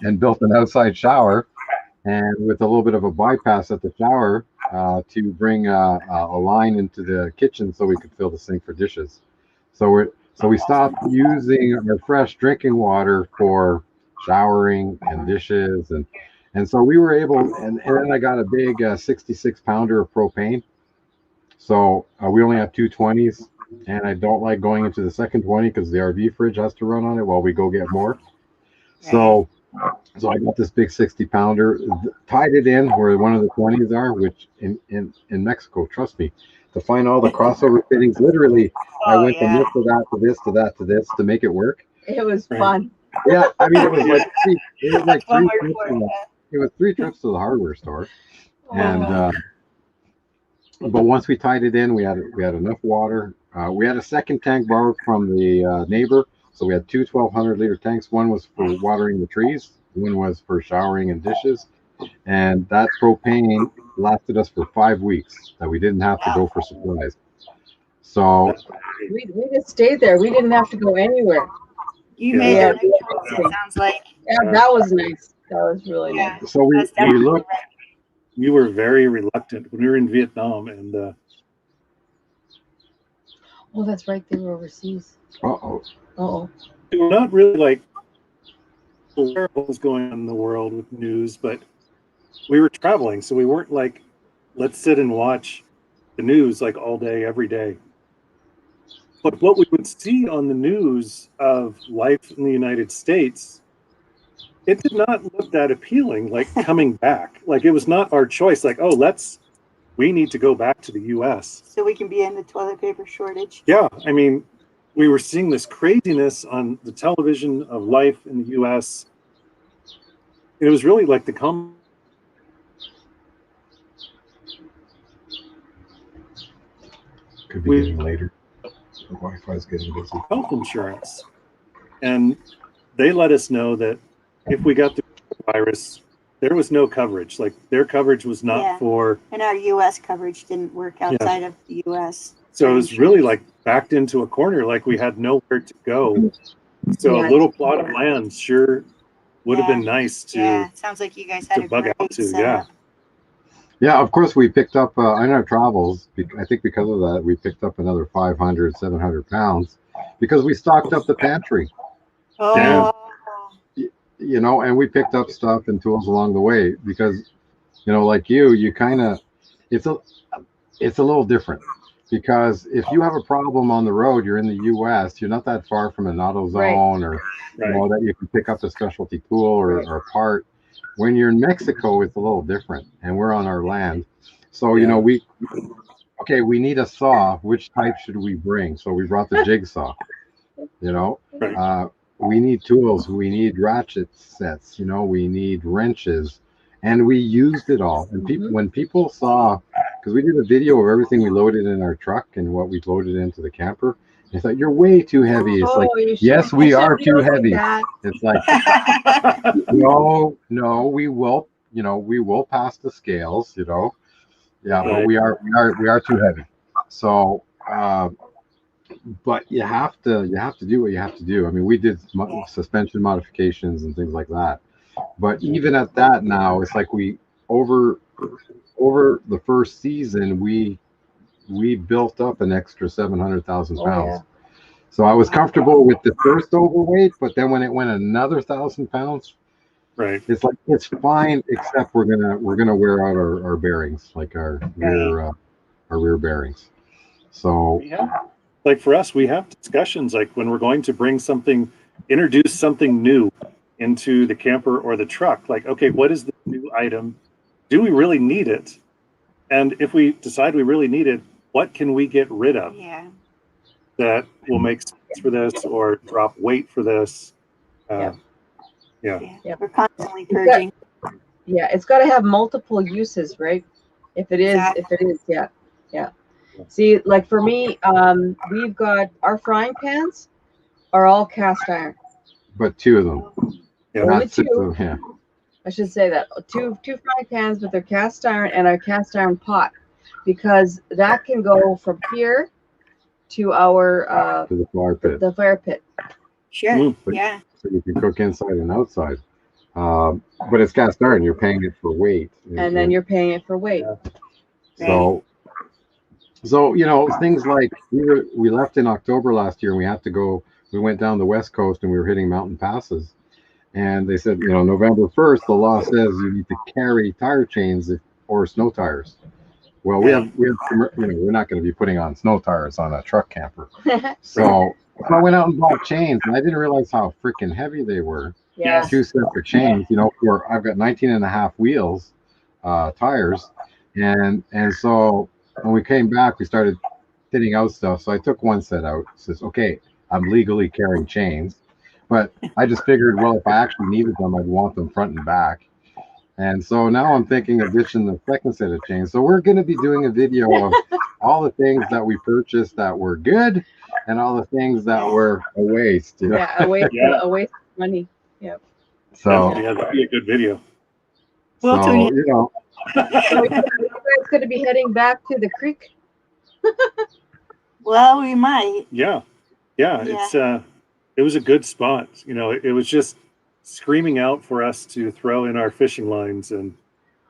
and built an outside shower, and with a little bit of a bypass at the shower to bring a line into the kitchen so we could fill the sink for dishes. So we stopped using our fresh drinking water for showering and dishes, and so we were able, and then I got a big 66 pounder of propane. So we only have 2 20s, and I don't like going into the second 20 because the RV fridge has to run on it while we go get more. So I got this big 60 pounder, tied it in where one of the 20s are, which in Mexico, trust me, to find all the crossover fittings, literally, I went from this to that to this to that to this to make it work. It was fun. Yeah, I mean, it was like 3 trips to the hardware store, and but once we tied it in, we had enough water. We had a second tank borrowed from the neighbor, so we had 2 1,200 liter tanks. One was for watering the trees, one was for showering and dishes, and that propane lasted us for 5 weeks. That we didn't have to go for supplies. So we just stayed there. We didn't have to go anywhere. You made it. It sounds like. Yeah, that was nice. That was really nice. So we looked. We were very reluctant when we were in Vietnam, and oh, that's right, they were overseas. we were not really like aware of what was going on in the world with news, but we were traveling, so we weren't like, let's sit and watch the news like all day, every day. But what we would see on the news of life in the United States, it did not look that appealing, like coming back. Like it was not our choice. Like, oh, we need to go back to the U.S. So we can be in the toilet paper shortage. Yeah, I mean, we were seeing this craziness on the television of life in the U.S. It was really like the could be getting later. The Wi-Fi's getting busy. Health insurance, and they let us know that if we got the virus, there was no coverage. Like their coverage was not for. And our U.S. coverage didn't work outside of the U.S. So it was really like backed into a corner, like we had nowhere to go. So a little plot of land sure would have been nice to. Yeah, sounds like you guys had to bug out to. Yeah. Yeah, of course, we picked up in our travels, I think because of that, we picked up another 500, 700 pounds because we stocked up the pantry. Oh. And, you know, and we picked up stuff and tools along the way because, you know, like you kind of, it's a little different because if you have a problem on the road, you're in the U.S., you're not that far from an AutoZone or, you know, that you can pick up a specialty tool or a part. When you're in Mexico, it's a little different, and we're on our land. So, you know, we need a saw. Which type should we bring? So we brought the jigsaw, you know. We need tools. We need ratchet sets, you know, we need wrenches, and we used it all. And when people saw, because we did a video of everything we loaded in our truck and what we loaded into the camper, they thought, you're way too heavy. It's like, yes, we are too heavy. It's like, no, we will, you know, we will pass the scales, you know. Yeah, but we are too heavy. So but you have to do what you have to do. I mean, we did suspension modifications and things like that. But even at that now, it's like we over the first season we built up an extra 700,000 pounds. Oh, yeah. So I was comfortable with the first overweight, but then when it went another 1,000 pounds, Right. it's like it's fine, except we're gonna wear out our bearings, like our rear bearings. So like for us, we have discussions like when we're going to introduce something new into the camper or the truck. Like, okay, what is the new item? Do we really need it? And if we decide we really need it, what can we get rid of? Yeah. That will make sense for this or drop weight for this. Yeah. Yep. We're constantly purging. It's got to have multiple uses, right? If it is, yeah. See, like for me, we've got our frying pans are all cast iron. But two of them. Yeah. Only two. Them, yeah. I should say that two frying pans, but they're cast iron, and a cast iron pot, because that can go from here to our to the fire pit. The fire pit. Sure. Yeah. So you can cook inside and outside. But it's cast iron. You're paying it for weight. And then you're paying it for weight. So things like we left in October last year, and we had to go. We went down the west coast, and we were hitting mountain passes. And they said, November 1st, the law says you need to carry tire chains or snow tires. Well, we have we're not going to be putting on snow tires on a truck camper. So I went out and bought chains, and I didn't realize how freaking heavy they were. Yeah. 2 sets of chains, I've got 19 and a half wheels, tires. And so when we came back, we started thinning out stuff. So I took one set out. Says, okay, I'm legally carrying chains. But I just figured, well, if I actually needed them, I'd want them front and back. And so now I'm thinking of ditching the second set of chains. So we're going to be doing a video of all the things that we purchased that were good and all the things that were a waste. Yeah, a waste of money. Yeah. So that'd be a good video. Well, so, Are you guys going to be heading back to the creek? Well, we might. Yeah. It was a good spot. It was just screaming out for us to throw in our fishing lines and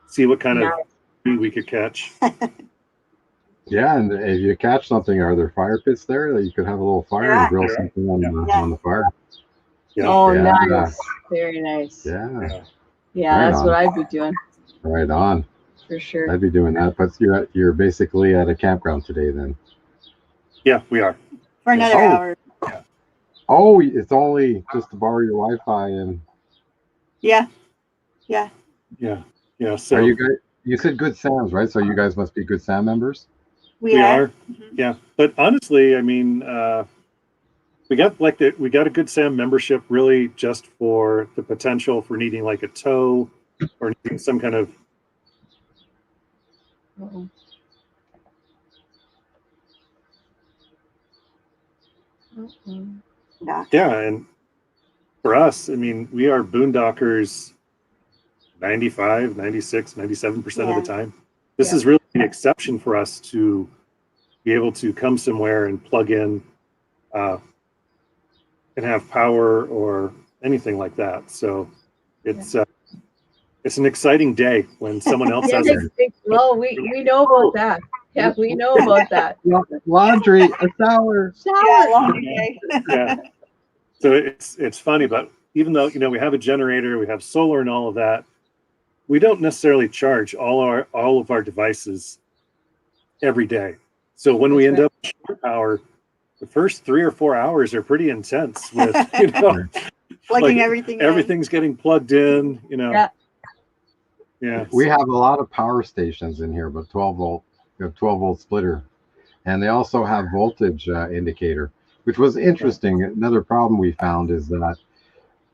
see what kind of food we could catch. Yeah, and if you catch something, are there fire pits there that you could have a little fire and grill something on the fire? Yeah. Oh, nice. Very nice. Yeah. Yeah, Right that's on. what I'd be doing. Right on. For sure. I'd be doing that. But you're basically at a campground today then. Yeah, we are. For another hour. Oh, it's only just to borrow your Wi-Fi and. Yeah. So are you guys? You said Good Sam's, right? So you guys must be Good Sam members. We are. Mm-hmm. Yeah, but honestly, I mean, we got a Good Sam membership really just for the potential for needing like a tow or needing some kind of. Uh-oh. Yeah, and for us, I mean, we are boondockers 95, 96, 97% of the time. This is really the exception for us to be able to come somewhere and plug in and have power or anything like that. So it's an exciting day when someone else has it. Well, we know about that. Yeah, we know about that. Laundry, a shower. Yeah. So it's funny, but even though we have a generator, we have solar and all of that, we don't necessarily charge all of our devices every day. So when we end up with short power, the first 3 or 4 hours are pretty intense with plugging everything. Everything's getting plugged in. Yeah. We have a lot of power stations in here, but 12 volt. We have 12 volt splitter, and they also have voltage indicator, which was interesting. Another problem we found is that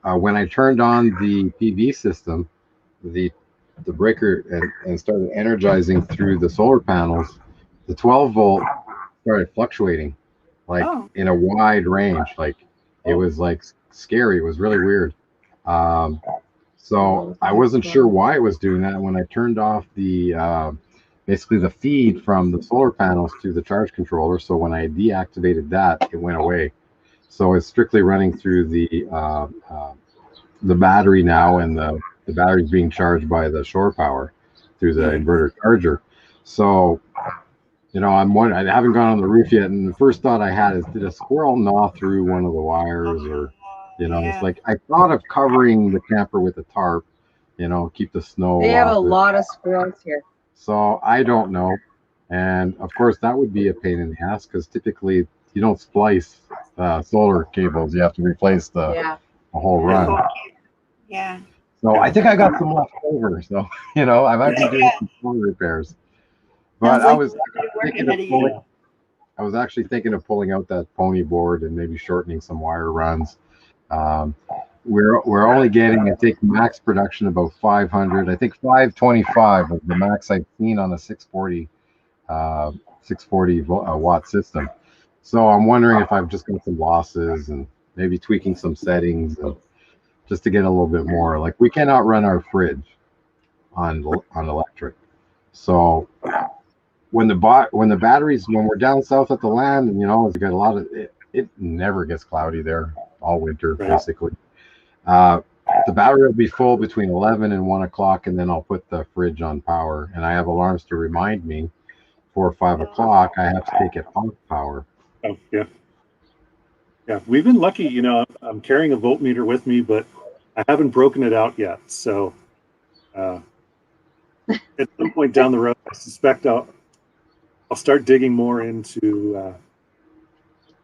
when I turned on the PV system, the breaker and started energizing through the solar panels, the 12 volt started fluctuating in a wide range. Like it was like scary. It was really weird. So I wasn't sure why it was doing that. When I turned off the basically the feed from the solar panels to the charge controller. So when I deactivated that, it went away. So it's strictly running through the battery now, and the battery is being charged by the shore power through the inverter charger. So, you know, I haven't gone on the roof yet, and the first thought I had is, did a squirrel gnaw through one of the wires, or, you know, it's like, I thought of covering the camper with a tarp, you know, keep the snow They have off a it. lot of squirrels here. So I don't know. And of course, that would be a pain in the ass, because typically you don't splice solar cables. You have to replace the whole run. Yeah. So I think I got some left over. So, you know, I might be doing some solar repairs. But I was actually thinking of pulling out that pony board and maybe shortening some wire runs. We're only getting, I think, max production about 500. I think 525 was the max I've seen on a 640 watt system. So I'm wondering if I've just got some losses and maybe tweaking some settings, and just to get a little bit more. Like, we cannot run our fridge on electric. So when the batteries, when we're down south at the land, and, you know, we got a lot of it never gets cloudy there all winter, basically. The battery will be full between 11 and 1 o'clock, and then I'll put the fridge on power. And I have alarms to remind me 4 or 5 o'clock I have to take it off power. Oh, yeah. Yeah, we've been lucky. You know, I'm carrying a voltmeter with me, but I haven't broken it out yet. So at some point down the road, I suspect I'll start digging more into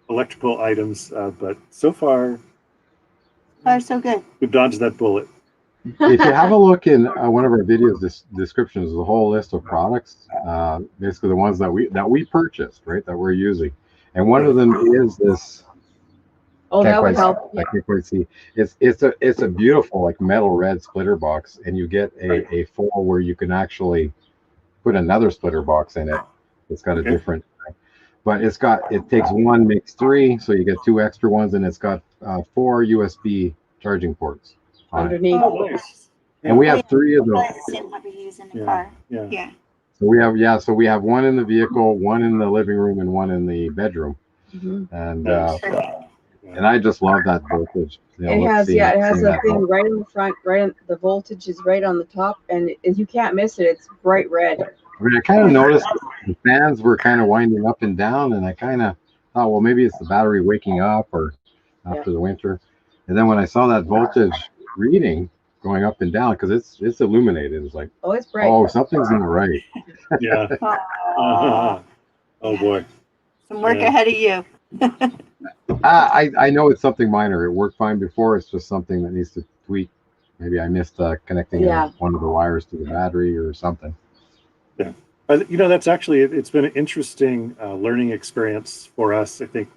electrical items. But so far So good. we've dodged that bullet. If you have a look in one of our videos, this description is a whole list of products, basically the ones that we purchased, right, that we're using. And one of them is this. Oh, that would help. I can't quite see. It's a beautiful, like, metal red splitter box, and you get a foil where you can actually put another splitter box in it. It's got a different, but it takes one, makes three, so you get two extra ones, and it's got 4 USB charging ports underneath. Oh, nice. And we have 3 of those. What we use in the car. Yeah. So we have one in the vehicle, one in the living room, and one in the bedroom. And and I just love that voltage. You know, it has a thing right in the front, the voltage is right on the top, and you can't miss it. It's bright red. I mean, I kind of noticed the fans were kind of winding up and down, and I kind of thought, well, maybe it's the battery waking up, or after the winter. And then when I saw that voltage reading going up and down, because it's illuminated, it's like, oh, it's bright. Oh, something's not right. Yeah. Oh boy. Some work ahead of you. I know it's something minor. It worked fine before. It's just something that needs to tweak. Maybe I missed connecting one of the wires to the battery or something. Yeah. You know, that's actually, it's been an interesting learning experience for us, I think,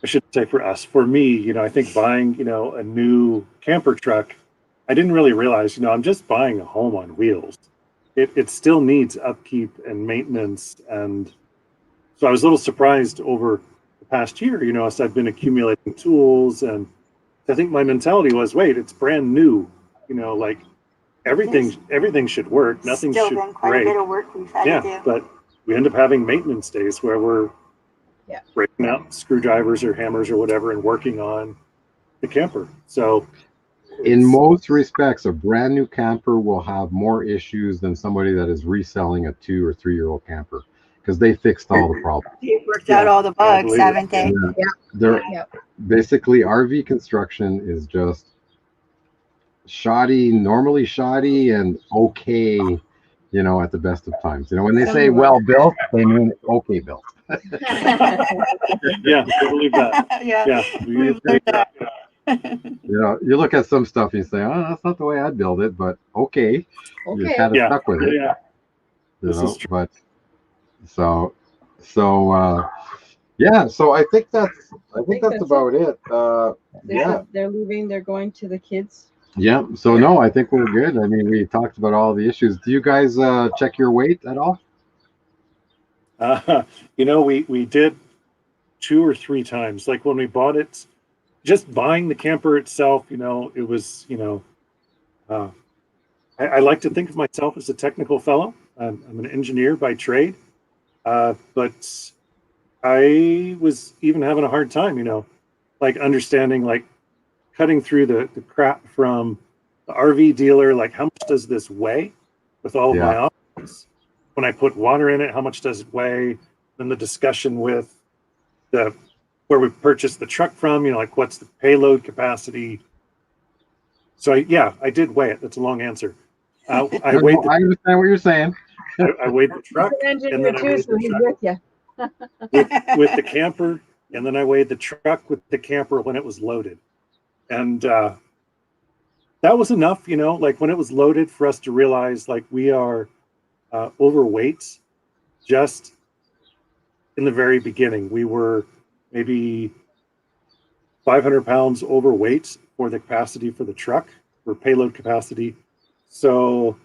I should say for us. For me, you know, I think buying, you know, a new camper truck, I didn't really realize, you know, I'm just buying a home on wheels. It still needs upkeep and maintenance. And so I was a little surprised over the past year, you know, as I've been accumulating tools. And I think my mentality was, wait, it's brand new, you know, like everything should work. Nothing still should been quite break. a bit of work we've had to do. But we end up having maintenance days where we're breaking out screwdrivers or hammers or whatever and working on the camper. So in most respects, a brand new camper will have more issues than somebody that is reselling a 2 or 3 year old camper, because they fixed all the problems. They've worked out all the bugs, haven't they? Basically, RV construction is just normally shoddy, and okay, you know, at the best of times. You know, when they say well built, they mean okay built. Yeah, I believe that. You know, you look at some stuff and you say, oh, that's not the way I'd build it, but okay. You're kind of stuck with it. Yeah. You know, but so I think that's about it. They're leaving, they're going to the kids. Yeah, so no, I think we're good. I mean, we talked about all the issues. Do you guys check your weight at all? You know, we did 2 or 3 times. Like when we bought it, just buying the camper itself, you know, it was, you know, I like to think of myself as a technical fellow. I'm an engineer by trade, but I was even having a hard time, like understanding, like cutting through the crap from the RV dealer, like how much does this weigh with all of my options? When I put water in it, how much does it weigh? Then the discussion with where we purchased the truck from, like what's the payload capacity? So I did weigh it. That's a long answer. I weighed. I understand what you're saying. I weighed the truck, and then I weighed the truck with the camper, and then I weighed the truck with the camper when it was loaded, and that was enough. Like when it was loaded, for us to realize like we are overweight. Just in the very beginning, we were maybe 500 pounds overweight for the capacity for the truck, for payload capacity. So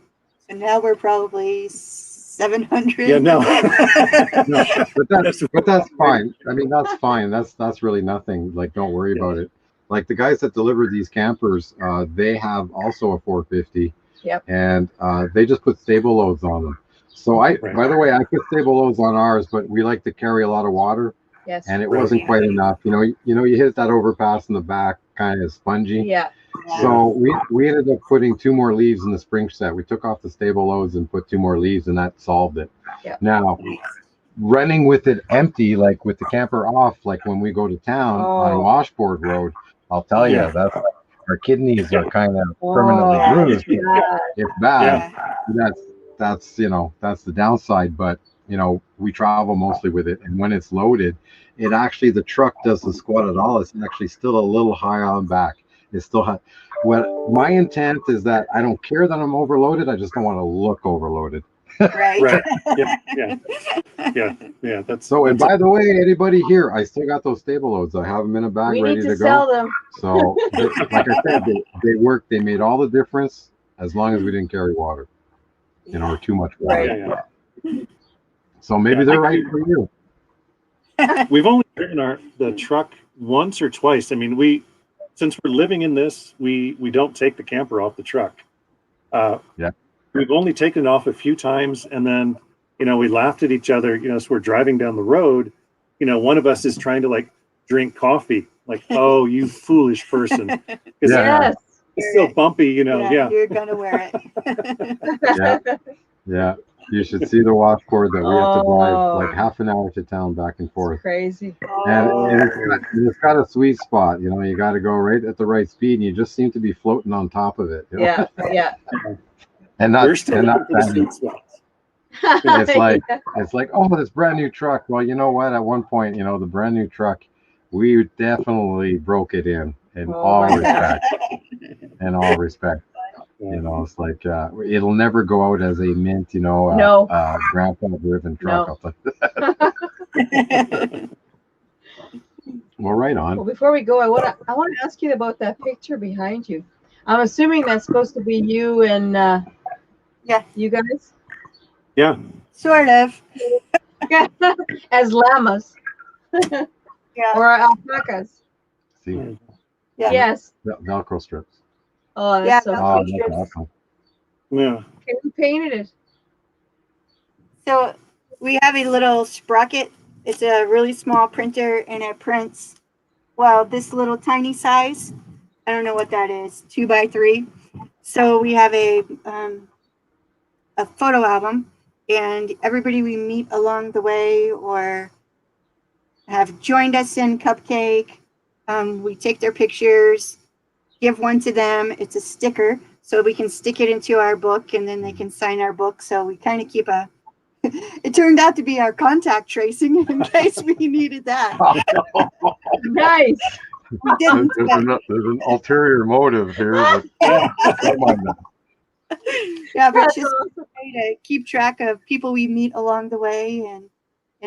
now we're probably 700. Yeah, no. No, but that's fine. I mean, that's fine. That's really nothing. Like, don't worry about it. Like the guys that deliver these campers, they have also a 450. Yep. And they just put stable loads on them. So by the way, I put stable loads on ours, but we like to carry a lot of water. Yes. And it wasn't quite enough. You hit that overpass in the back, kind of spongy. Yeah. So we ended up putting 2 more leaves in the spring set. We took off the stable loads and put 2 more leaves, and that solved it. Yeah. Now, running with it empty, like with the camper off, like when we go to town on Washboard Road, I'll tell you, that's like our kidneys are kind of permanently bruised. It's bad. That's the downside. But we travel mostly with it, and when it's loaded, it actually, the truck doesn't squat at all. It's actually still a little high on back. It's still high. Well, my intent is that I don't care that I'm overloaded. I just don't want to look overloaded. Right. Yeah. That's so. And by the way, anybody here, I still got those stable loads. I have them in a bag ready to go. Sell them. So, like I said, they worked. They made all the difference as long as we didn't carry water, or too much water. Right. So maybe they're right for you. We've only driven the truck once or twice. I mean, since we're living in this, we don't take the camper off the truck. We've only taken it off a few times, and then we laughed at each other. So we're driving down the road. One of us is trying to like drink coffee. Like, oh, you foolish person! Yes. It's so bumpy. Yeah, you're gonna wear it. Yeah. You should see the washboard that we have to drive like half an hour to town back and forth. It's crazy. And it's got a sweet spot. You got to go right at the right speed, and you just seem to be floating on top of it. Yeah. And not It's like, oh, this brand new truck. Well, you know what? At one point, the brand new truck, we definitely broke it in all respect. In all respect. It's like it'll never go out as a mint, grandpa driven truck. No. Well, right on. Well, before we go, I want to ask you about that picture behind you. I'm assuming that's supposed to be you and you guys. Yeah, sort of. As llamas. Or alpacas. See. Yeah. Yes. Velcro strips. Oh, that's that's awesome. Yeah. Okay, who painted it? So we have a little sprocket. It's a really small printer, and it prints, this little tiny size. I don't know what that is, 2x3. So we have a photo album, and everybody we meet along the way or have joined us in Cupcake, we take their pictures, give one to them. It's a sticker, so we can stick it into our book, and then they can sign our book. So we kind of keep it turned out to be our contact tracing in case we needed that. Nice. We didn't. There's an ulterior motive here. Yeah, but it's just a way to keep track of people we meet along the way and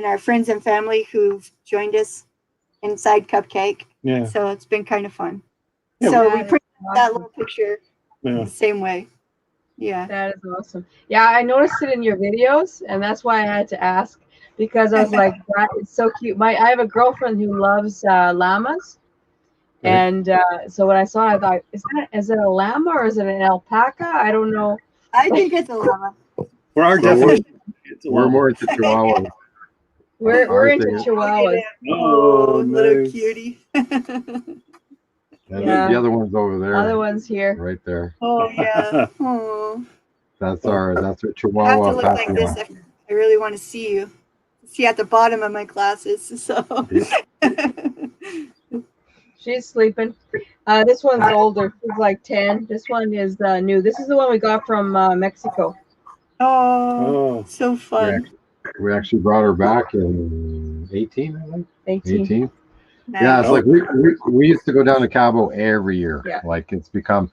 our friends and family who've joined us inside Cupcake. Yeah. So it's been kind of fun. Yeah, so we printed that little picture the same way. Yeah. That is awesome. Yeah, I noticed it in your videos, and that's why I had to ask, because I was like, that is so cute. I have a girlfriend who loves llamas. Right. And so when I saw it, I thought, is it a llama or is it an alpaca? I don't know. I think it's a llama. For our So definition, it's a we're llama. more into Chihuahuas. We're Ours into is- Chihuahuas. Oh, little nice. cutie. and Yeah. the other one's over there, Other ones here. right there. Oh yeah. Oh. That's our I have to Chihuahua look like Fatima. this. I really want to see you. See at the bottom of my glasses. So. She's sleeping. This one's older. She's like 10. This one is new. This is the one we got from Mexico. Oh, so fun. We actually brought her back in 18, I think. 18. Nice. Yeah, it's like we used to go down to Cabo every year. Yeah. Like it's become.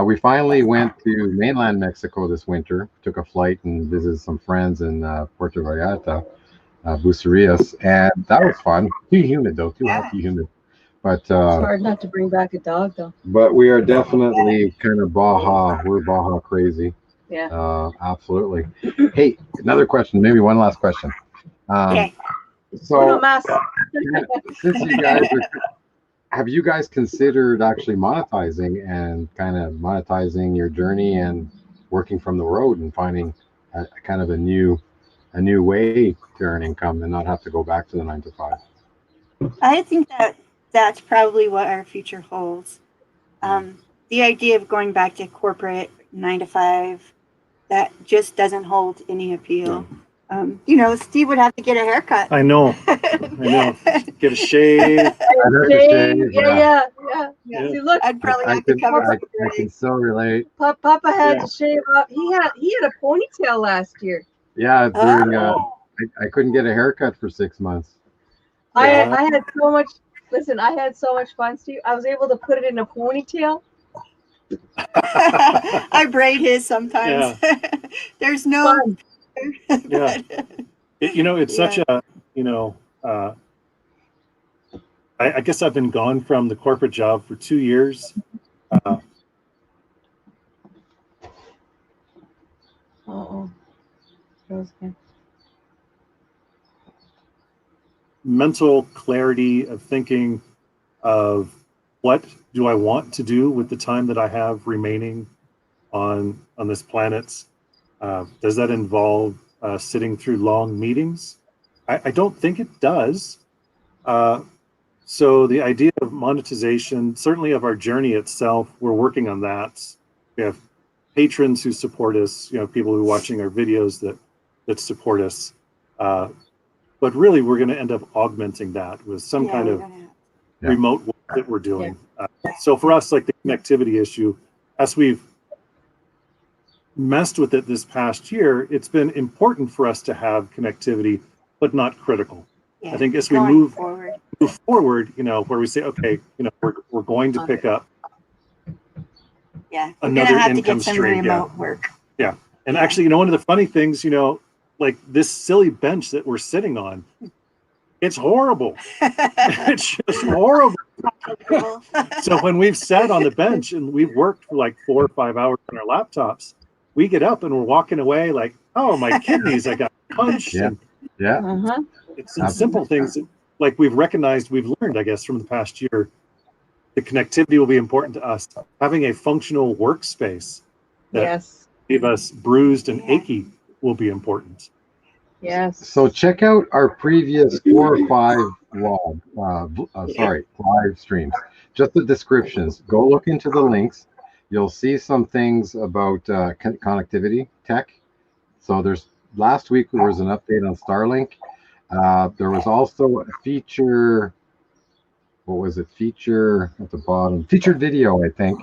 We finally went to mainland Mexico this winter. Took a flight and visited some friends in Puerto Vallarta, Bucerías, and that was fun. Too humid though. Too hot, too humid. But It's hard not to bring back a dog though. but we are definitely kind of Baja. We're Baja crazy. Yeah. Absolutely. Hey, another question. Maybe one last question. Okay. So Uno más. since you guys have you guys considered actually monetizing and kind of monetizing your journey and working from the road and finding a kind of a new way to earn income and not have to go back to the 9 to 5? I think that's probably what our future holds. The idea of going back to corporate 9 to 5, that just doesn't hold any appeal. Steve would have to get a haircut. I know. Get a shave. Yeah. Yeah. See, look, I'd probably I have to cover can so relate. Papa had to shave up. He had a ponytail last year. Yeah, during I couldn't get a haircut for 6 months. I had so much. Listen, I had so much fun, Steve. I was able to put it in a ponytail. I braid his sometimes. There's no. Fun. Yeah. It's such a, I guess I've been gone from the corporate job for 2 years. Mental clarity of thinking of what do I want to do with the time that I have remaining on this planet. Does that involve sitting through long meetings? I don't think it does. So the idea of monetization, certainly of our journey itself, we're working on that. We have patrons who support us, people who are watching our videos that support us. But really, we're going to end up augmenting that with some kind of remote work that we're doing. So for us, like the connectivity issue, as we've messed with it this past year, it's been important for us to have connectivity, but not critical. I think as we move forward, where we say, okay, we're going to pick up another income stream. Remote work. Yeah. And actually, one of the funny things, like this silly bench that we're sitting on, it's horrible. It's just horrible. So when we've sat on the bench and we've worked for like 4 or 5 hours on our laptops, we get up and we're walking away like, oh, my kidneys, I got punched. Uh-huh. It's some simple things that, like we've learned, I guess, from the past year. The connectivity will be important to us. Having a functional workspace that leave us bruised and achy will be important. Yes. So check out our previous 4 or 5 live streams. Just the descriptions. Go look into the links. You'll see some things about connectivity tech. So last week there was an update on Starlink. There was also a feature. What was it? Feature at the bottom. Featured video, I think.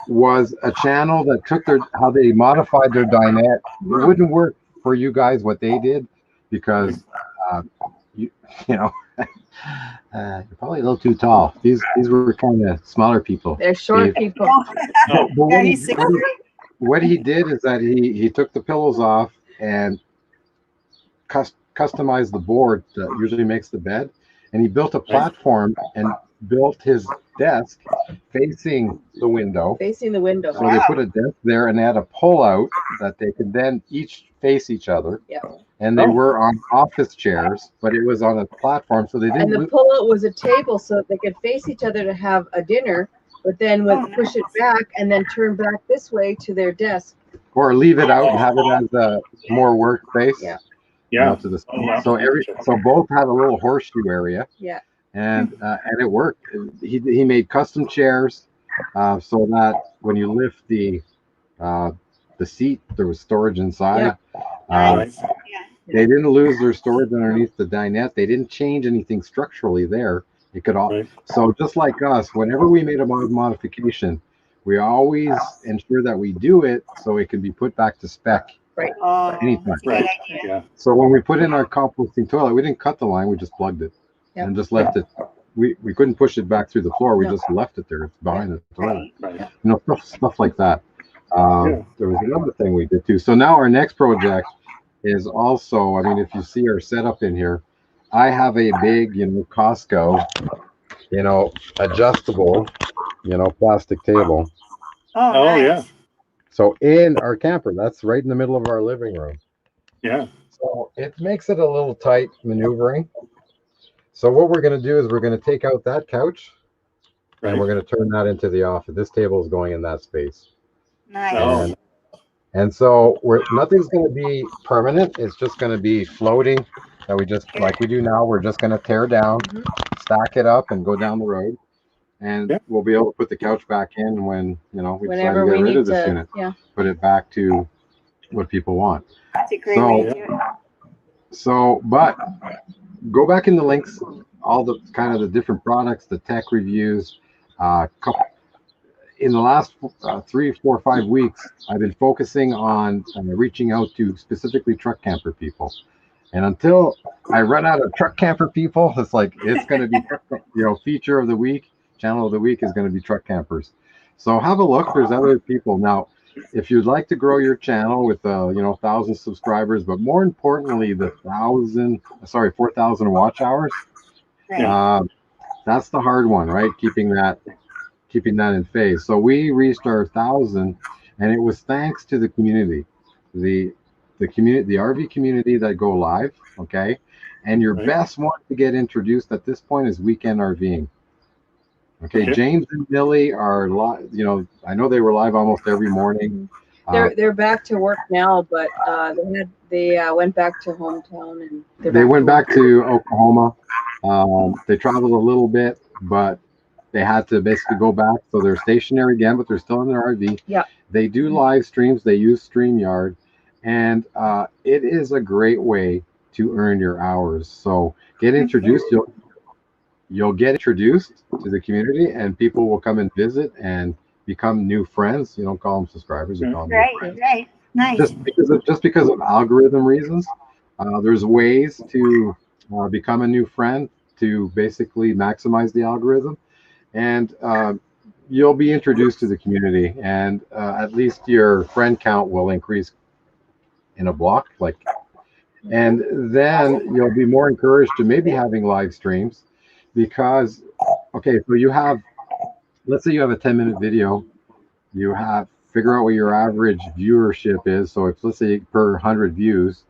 Was a channel that took how they modified their dinette. It wouldn't work for you guys what they did because you're probably a little too tall. These were kind of smaller people. They're short people. What he did is that he took the pillows off and customized the board that usually makes the bed, and he built a platform and built his desk facing the window. Facing the window. So they put a desk there and they had a pull out that they could then each face each other. Yeah. And they were on office chairs, but it was on a platform, so they didn't. And the pull out was a table so that they could face each other to have a dinner, but then push it back and then turn back this way to their desk. or leave it out and have it as a more workspace. Yeah. Yeah. To the so both have a little horseshoe area. Yeah. And it worked. He made custom chairs so that when you lift the seat, there was storage inside. Nice. They didn't lose their storage underneath the dinette. They didn't change anything structurally there. It could all so just like us, whenever we made a modification, we always ensure that we do it so it can be put back to spec. Right. Anytime. Right. Yeah. So when we put in our composting toilet, we didn't cut the line, we just plugged it and just left it. We couldn't push it back through the floor. We just left it there. It's behind the toilet. Right. You know, stuff like that. There was another thing we did too. So now our next project is also, I mean, if you see our setup in here, I have a big, you know, Costco, you know, adjustable, you know, plastic table. Oh, nice. Yeah. So in our camper, that's right in the middle of our living room. Yeah. So it makes it a little tight maneuvering. So what we're going to do is we're going to take out that couch and we're going to turn that into the office. This table is going in that space. Nice. And so nothing's going to be permanent. It's just going to be floating that we just, like we do now, we're just going to tear down, stack it up and go down the road. And we'll be able to put the couch back in when, you know, we decide to get rid of this unit. Put it back to what people want. That's a great way to do it. So, but go back in the links, all the kind of the different products, the tech reviews. In the last 3, 4, 5 weeks, I've been focusing on reaching out to specifically truck camper people. And until I run out of truck camper people, it's like it's going to be, you know, feature of the week, channel of the week is going to be truck campers. So have a look. There's other people now. If you'd like to grow your channel with, you know, 1,000 subscribers, but more importantly, the 4,000 watch hours, that's the hard one, right? Keeping that in phase. So we reached our 1,000, and it was thanks to the community, the community, the RV community that go live. Okay, and your best one to get introduced at this point is Weekend RVing. Okay, James and Millie are live. You know, I know they were live almost every morning. They're back to work now, but they went back to hometown and they went back to Oklahoma. They traveled a little bit, but they had to basically go back. So they're stationary again, but they're still in their RV. Yeah. They do live streams. They use StreamYard, and it is a great way to earn your hours. So get introduced. You'll get introduced to the community, and people will come and visit and become new friends. You don't call them subscribers. You call them new friends. Right. Nice. Just because of algorithm reasons, there's ways to become a new friend to basically maximize the algorithm, and you'll be introduced to the community, and at least your friend count will increase in a block, and then you'll be more encouraged to maybe having live streams. Because, okay, so you have, let's say you have a 10-minute video, figure out what your average viewership is. So if, let's say per 100 views,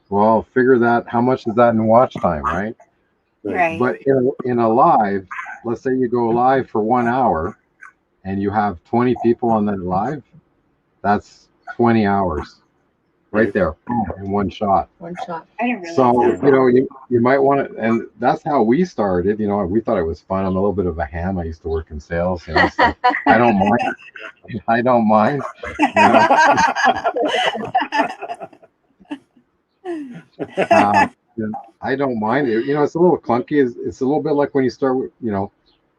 well, figure that, how much is that in watch time, right? Right. But in a live, let's say you go live for 1 hour and you have 20 people on that live, that's 20 hours right there in one shot. One shot. I didn't realize So, that. you know, you might want to, and that's how we started. You know, we thought it was fun. I'm a little bit of a ham. I used to work in sales, you know, so I don't mind. I don't mind. You know? I don't mind. You know, it's a little clunky. It's a little bit like when you start, you know,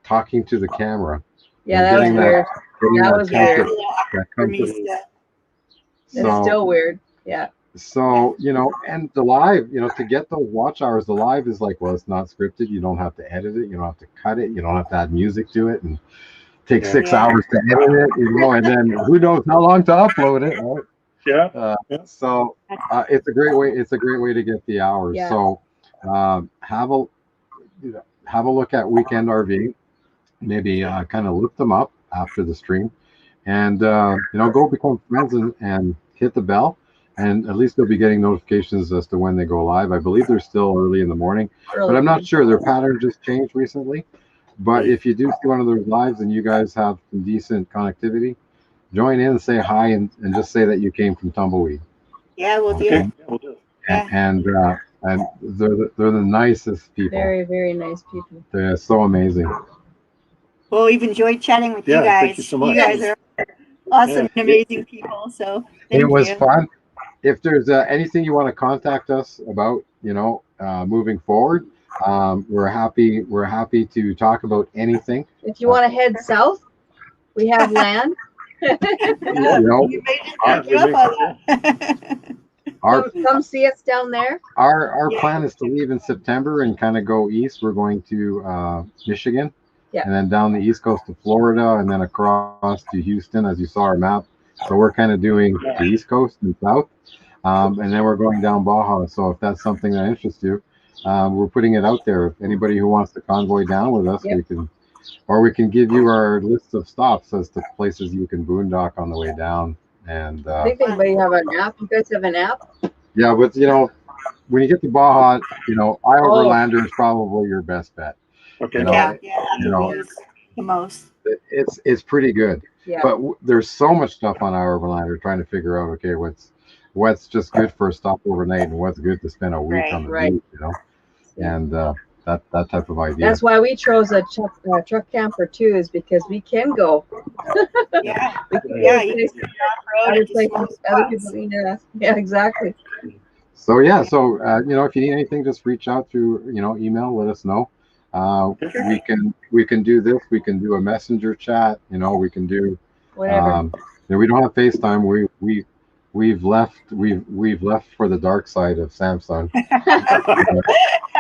talking to the camera. Yeah, that was weird. That was weird. For me, It's still weird. Yeah. So, you know, and the live, you know, to get those watch hours, the live is like, well, it's not scripted. You don't have to edit it. You don't have to cut it. You don't have to add music to it and take 6 hours to edit it, you know, and then who knows how long to upload it, right? So it's a great way. It's a great way to get the hours. Yeah. So have a look at Weekend RV, maybe kind of look them up after the stream, and you know, go become friends and hit the bell. And at least they'll be getting notifications as to when they go live. I believe they're still early in the morning, but I'm not sure. Their pattern just changed recently. But if you do see one of those lives and you guys have some decent connectivity, join in and say hi and just say that you came from Tumbleweed. Yeah, we'll do Okay, it. yeah, we'll do it. Yeah. And they're the nicest people. Very, very nice people. They're so amazing. Well, we've enjoyed chatting with you Yeah, guys. thank you so much. You guys are awesome Yeah. and amazing people. So thank It was you. fun. If there's anything you want to contact us about, moving forward, we're happy to talk about anything. If you want to head south, we have land. You made it. Thank you up on that. Come see us down there. Our plan is to leave in September and kind of go east. We're going to Michigan, and then down the east coast to Florida, and then across to Houston, as you saw our map. So we're kind of doing the east coast and south, and then we're going down Baja. So if that's something that interests you, we're putting it out there. If anybody who wants to convoy down with us, we can give you our list of stops as to places you can boondock on the way down. And I think anybody have an app. You guys have an app? Yeah, but when you get to Baja, Overlander is probably your best bet. Okay. The most. It's pretty good. Yeah. But there's so much stuff on our Overlander trying to figure out, okay, what's just good for a stop overnight and what's good to spend a week on the beach, and that type of idea. That's why we chose a truck camper too, is because we can go. Yeah. We can other people need to. Yeah, exactly. So if you need anything, just reach out through email. Let us know. We can do this. We can do a messenger chat. We can do whatever. We don't have FaceTime. We've left for the dark side of Samsung.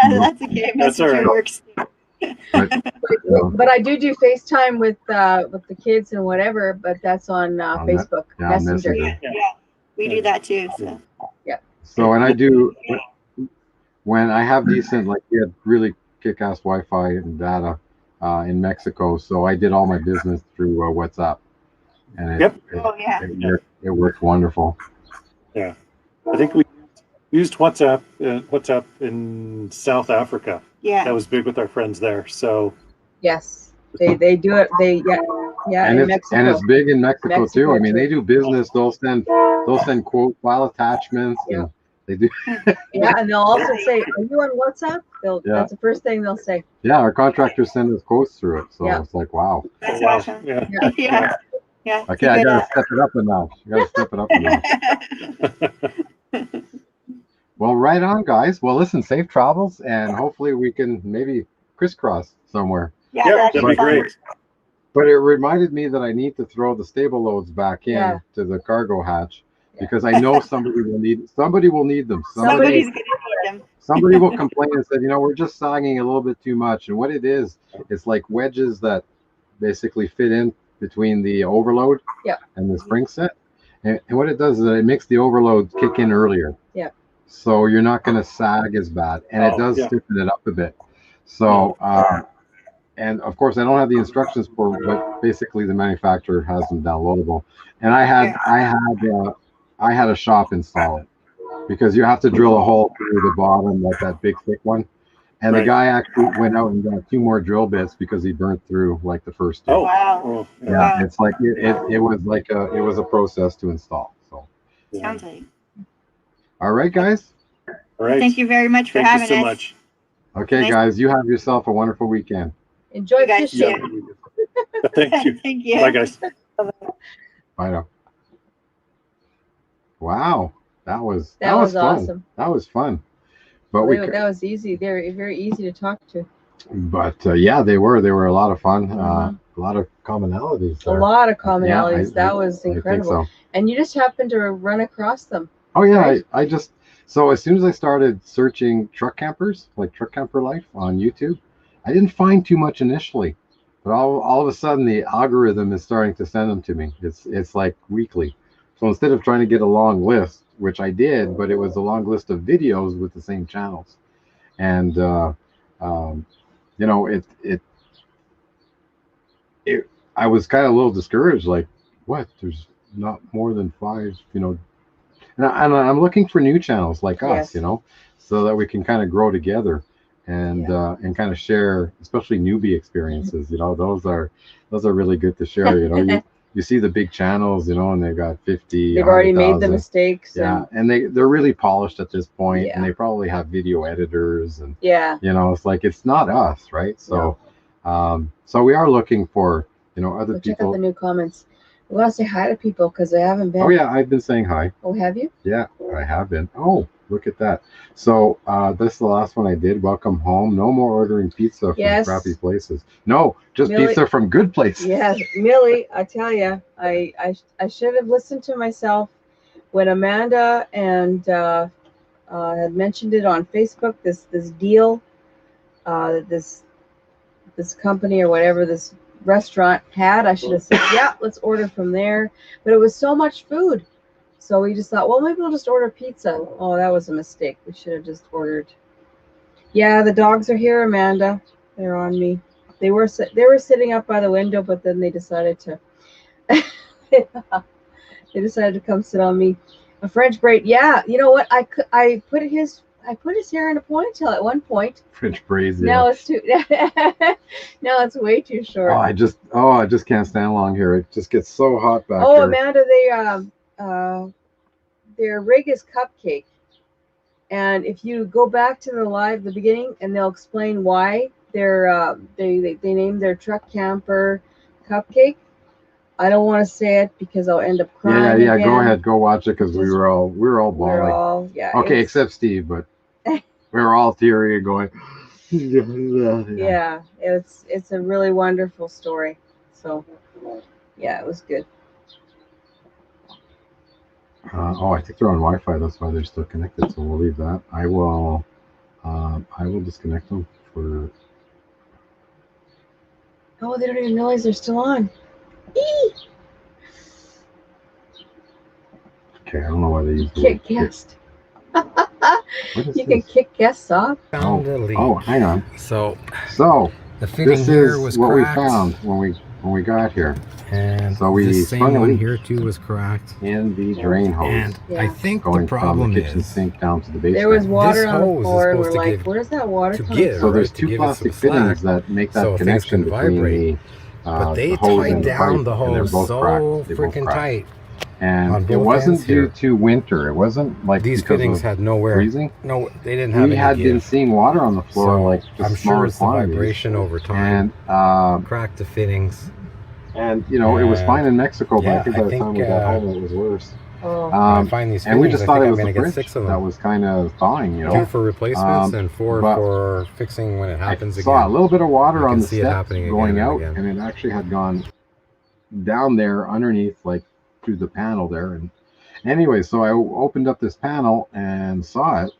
That's okay. That's all right. Works. But I do FaceTime with the kids and whatever. But that's on Facebook Messenger. Yeah, we do that too. So. Yeah. So when I have decent, we had really kick-ass Wi-Fi and data in Mexico, so I did all my business through WhatsApp, and it worked wonderful. Yeah, I think we used WhatsApp in South Africa. Yeah, that was big with our friends there. So yes, they do it. And it's big in Mexico too. I mean, they do business. They'll send quote file attachments. Yeah. And they do. Yeah, and they'll also say, "Are you on WhatsApp?" That's the first thing they'll say. Yeah, our contractors send us quotes through it, so it's like, wow. That's awesome. Yeah. Okay, I gotta step it up a notch. Well, right on, guys. Well, listen, safe travels, and hopefully we can maybe crisscross somewhere. Yeah, that'd be great. But it reminded me that I need to throw the stable loads back in to the cargo hatch, because I know somebody will need them. Somebody's gonna need them. Somebody will complain and say, we're just sagging a little bit too much. And what it is, it's like wedges that basically fit in between the overload and the spring set. And what it does is it makes the overload kick in earlier. Yeah. So you're not going to sag as bad. And it does stiffen it up a bit. So, and of course, I don't have the instructions for what basically the manufacturer has them downloadable. And I had a shop install it, because you have to drill a hole through the bottom, like that big thick one. And the guy actually went out and got 2 more drill bits because he burnt through the first 2. Oh wow! Yeah, it's like it was a process to install. So sounds like. All right, guys. All right. Thank you very much for having us. Thank you so much. Okay, guys, you have yourself a wonderful weekend. Enjoy guys. fishing. Thank you. Thank you. Bye, guys. Bye now. Wow, that was fun. Awesome. That was fun. But that was easy. They're very easy to talk to. But they were a lot of fun. A lot of commonalities. There. A lot of commonalities. That was incredible. I think so. And you just happened to run across them. Oh yeah, right? I just as soon as I started searching truck campers, like Truck Camper Life on YouTube, I didn't find too much initially, but all of a sudden the algorithm is starting to send them to me. It's like weekly. So instead of trying to get a long list, which I did, but it was a long list of videos with the same channels, and I was kind of a little discouraged, like, what? There's not more than 5, and I'm looking for new channels like us, so that we can kind of grow together and kind of share, especially newbie experiences. Those are really good to share. you see the big channels, you know, and they've got 50. They've already made the 100,000. mistakes. Yeah, and they're really polished at this point, Yeah. and they probably have video editors, and Yeah. you know, it's like it's not us, right? So, so we are looking for, you know, other Check out people. the new comments. We want to say hi to people because they haven't been. Oh yeah, I've been saying hi. Oh, have you? Yeah, I have been. Oh, look at that. So this is the last one I did. Welcome home. No more ordering pizza from crappy places. No, just Millie, pizza from good places. Yeah, Millie, I tell you, I should have listened to myself when Amanda and had mentioned it on Facebook. This deal, this company or whatever this restaurant had. I should have said, yeah, let's order from there. But it was so much food. So we just thought, well, maybe we'll just order pizza. Oh, that was a mistake. We should have just ordered. Yeah, the dogs are here, Amanda. They're on me. They were sitting up by the window, but then they decided to they decided to come sit on me. A French braid. Yeah, you know what? I put his hair in a ponytail at one point. French braids. Now it's too. Now it's way too short. Oh, I just can't stand long here. It just gets so hot back Oh, here. Amanda, their rig is Cupcake, and if you go back to the beginning, and they'll explain why they named their truck camper Cupcake. I don't want to say it because I'll end up crying. Yeah. again. Go ahead, go watch it because we were all bawling. Okay, except Steve, but we were all teary and going. Yeah, it's a really wonderful story. So, yeah, it was good. I think they're on Wi-Fi. That's why they're still connected. So we'll leave that. I will disconnect them for. Oh, they don't even realize they're still on. Okay, I don't know why they use the Kick guest. You can kick guests off. Found a leak. Oh, hang on. So the fitting this here is was what cracked. we found when we got here. And so we this sprung same a one leak here too was cracked. in the drain hose. And I think going the problem from the kitchen is sink down to the basement. There was water This on the hose is floor, and we're supposed to like, give- where's that water to coming give, So from? there's to two give it plastic some slack, fittings that make that so things connection can between vibrate. the But they the hose tied and the down pipe, the and they're hose both so cracked. They both freaking cracked. tight. on And it both wasn't ends here. due to winter. It wasn't like These because fittings of had nowhere. freezing. No, they didn't have We any had been give. seeing water on the floor, So like just I'm smaller sure it's the quantities. vibration over time. And Cracked the fittings. you know, it was And, fine in Mexico, but yeah, I think I by the time we think, got home, it was worse. Oh, When I find these And we fittings, just I thought think it I'm was going the to get fridge 6 of that them. was kind of thawing, you 2 know. for replacements and 4 but for fixing when it happens I again. saw a little bit of water You on can the see it steps happening going again and out, again. and it actually had gone down there underneath, like through the panel there. And anyway, so I opened up this panel and saw it,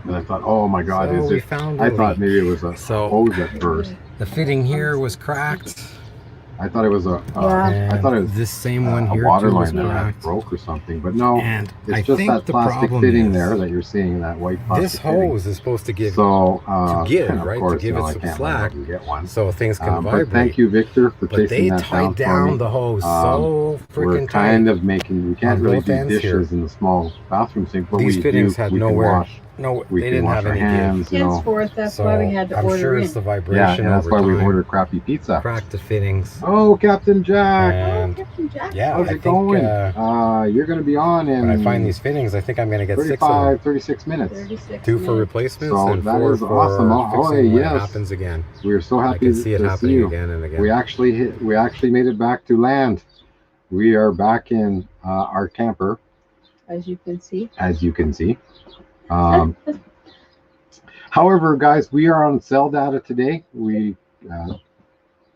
and I thought, oh my God, So is we it? found a I thought leak. maybe it was a So hose at first. the fitting here was cracked. I thought it was a. And I thought it was this same one a here water too was line that had cracked. broke or something, but no, And it's I just think that the plastic problem fitting is there that you're seeing, that white plastic this fitting. hose is supposed to give So give, and of right? course, To give you know, it I some can't slack, let you get one. so things can But vibrate. thank you, Victor, for But chasing they that down tied for down me. the hose so We're freaking kind tight. of making. We can't on really both do ends dishes here. in the small bathroom sink, but These we fittings do. had We can nowhere. wash. No, We they can didn't wash have our any hands, you know. henceforth, that's So why we had to I'm order sure in. it's the Yeah, vibration and that's over why we time. order crappy pizza. Cracked the fittings. Oh, Captain Jack, And Captain Jack. yeah, how's I it think going? You're going to be on in when I find these fittings, I think I'm going to get 6 of them. 36 minutes. 36 2 for minutes. replacements So and that 4 is for awesome. Ahoy, fixing when it yes. happens again. We are so I happy can see it to see happening you. again and again. We actually made it back to land. We are back in our camper, As you can see. as you can see. However, guys, we are on cell data today. We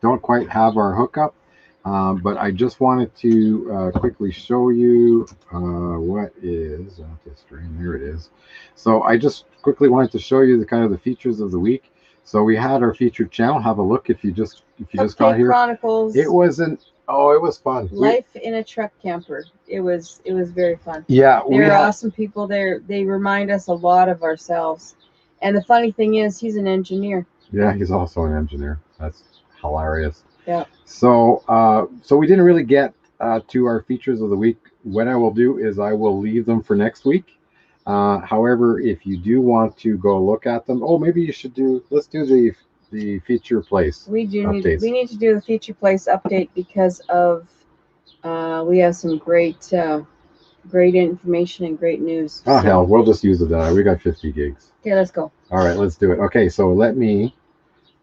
don't quite have our hookup, but I just wanted to quickly show you what is stream. There it is. So I just quickly wanted to show you the kind of the features of the week. So we had our featured channel. Have a look if you just got here. Chronicles. It wasn't. Oh, it was fun. Life in a truck camper. It was very fun. Yeah, They're awesome people. They remind us a lot of ourselves. And the funny thing is, he's an engineer. Yeah, he's also an engineer. That's hilarious. Yeah. So, so we didn't really get to our features of the week. What I will do is I will leave them for next week. However, if you do want to go look at them, maybe you should let's do the feature place. We do updates. need to do the feature place update because of we have some great information and great news. Oh, So- hell, we'll just use it. We got 50 gigs. Okay, let's go. All right, let's do it. Okay, so do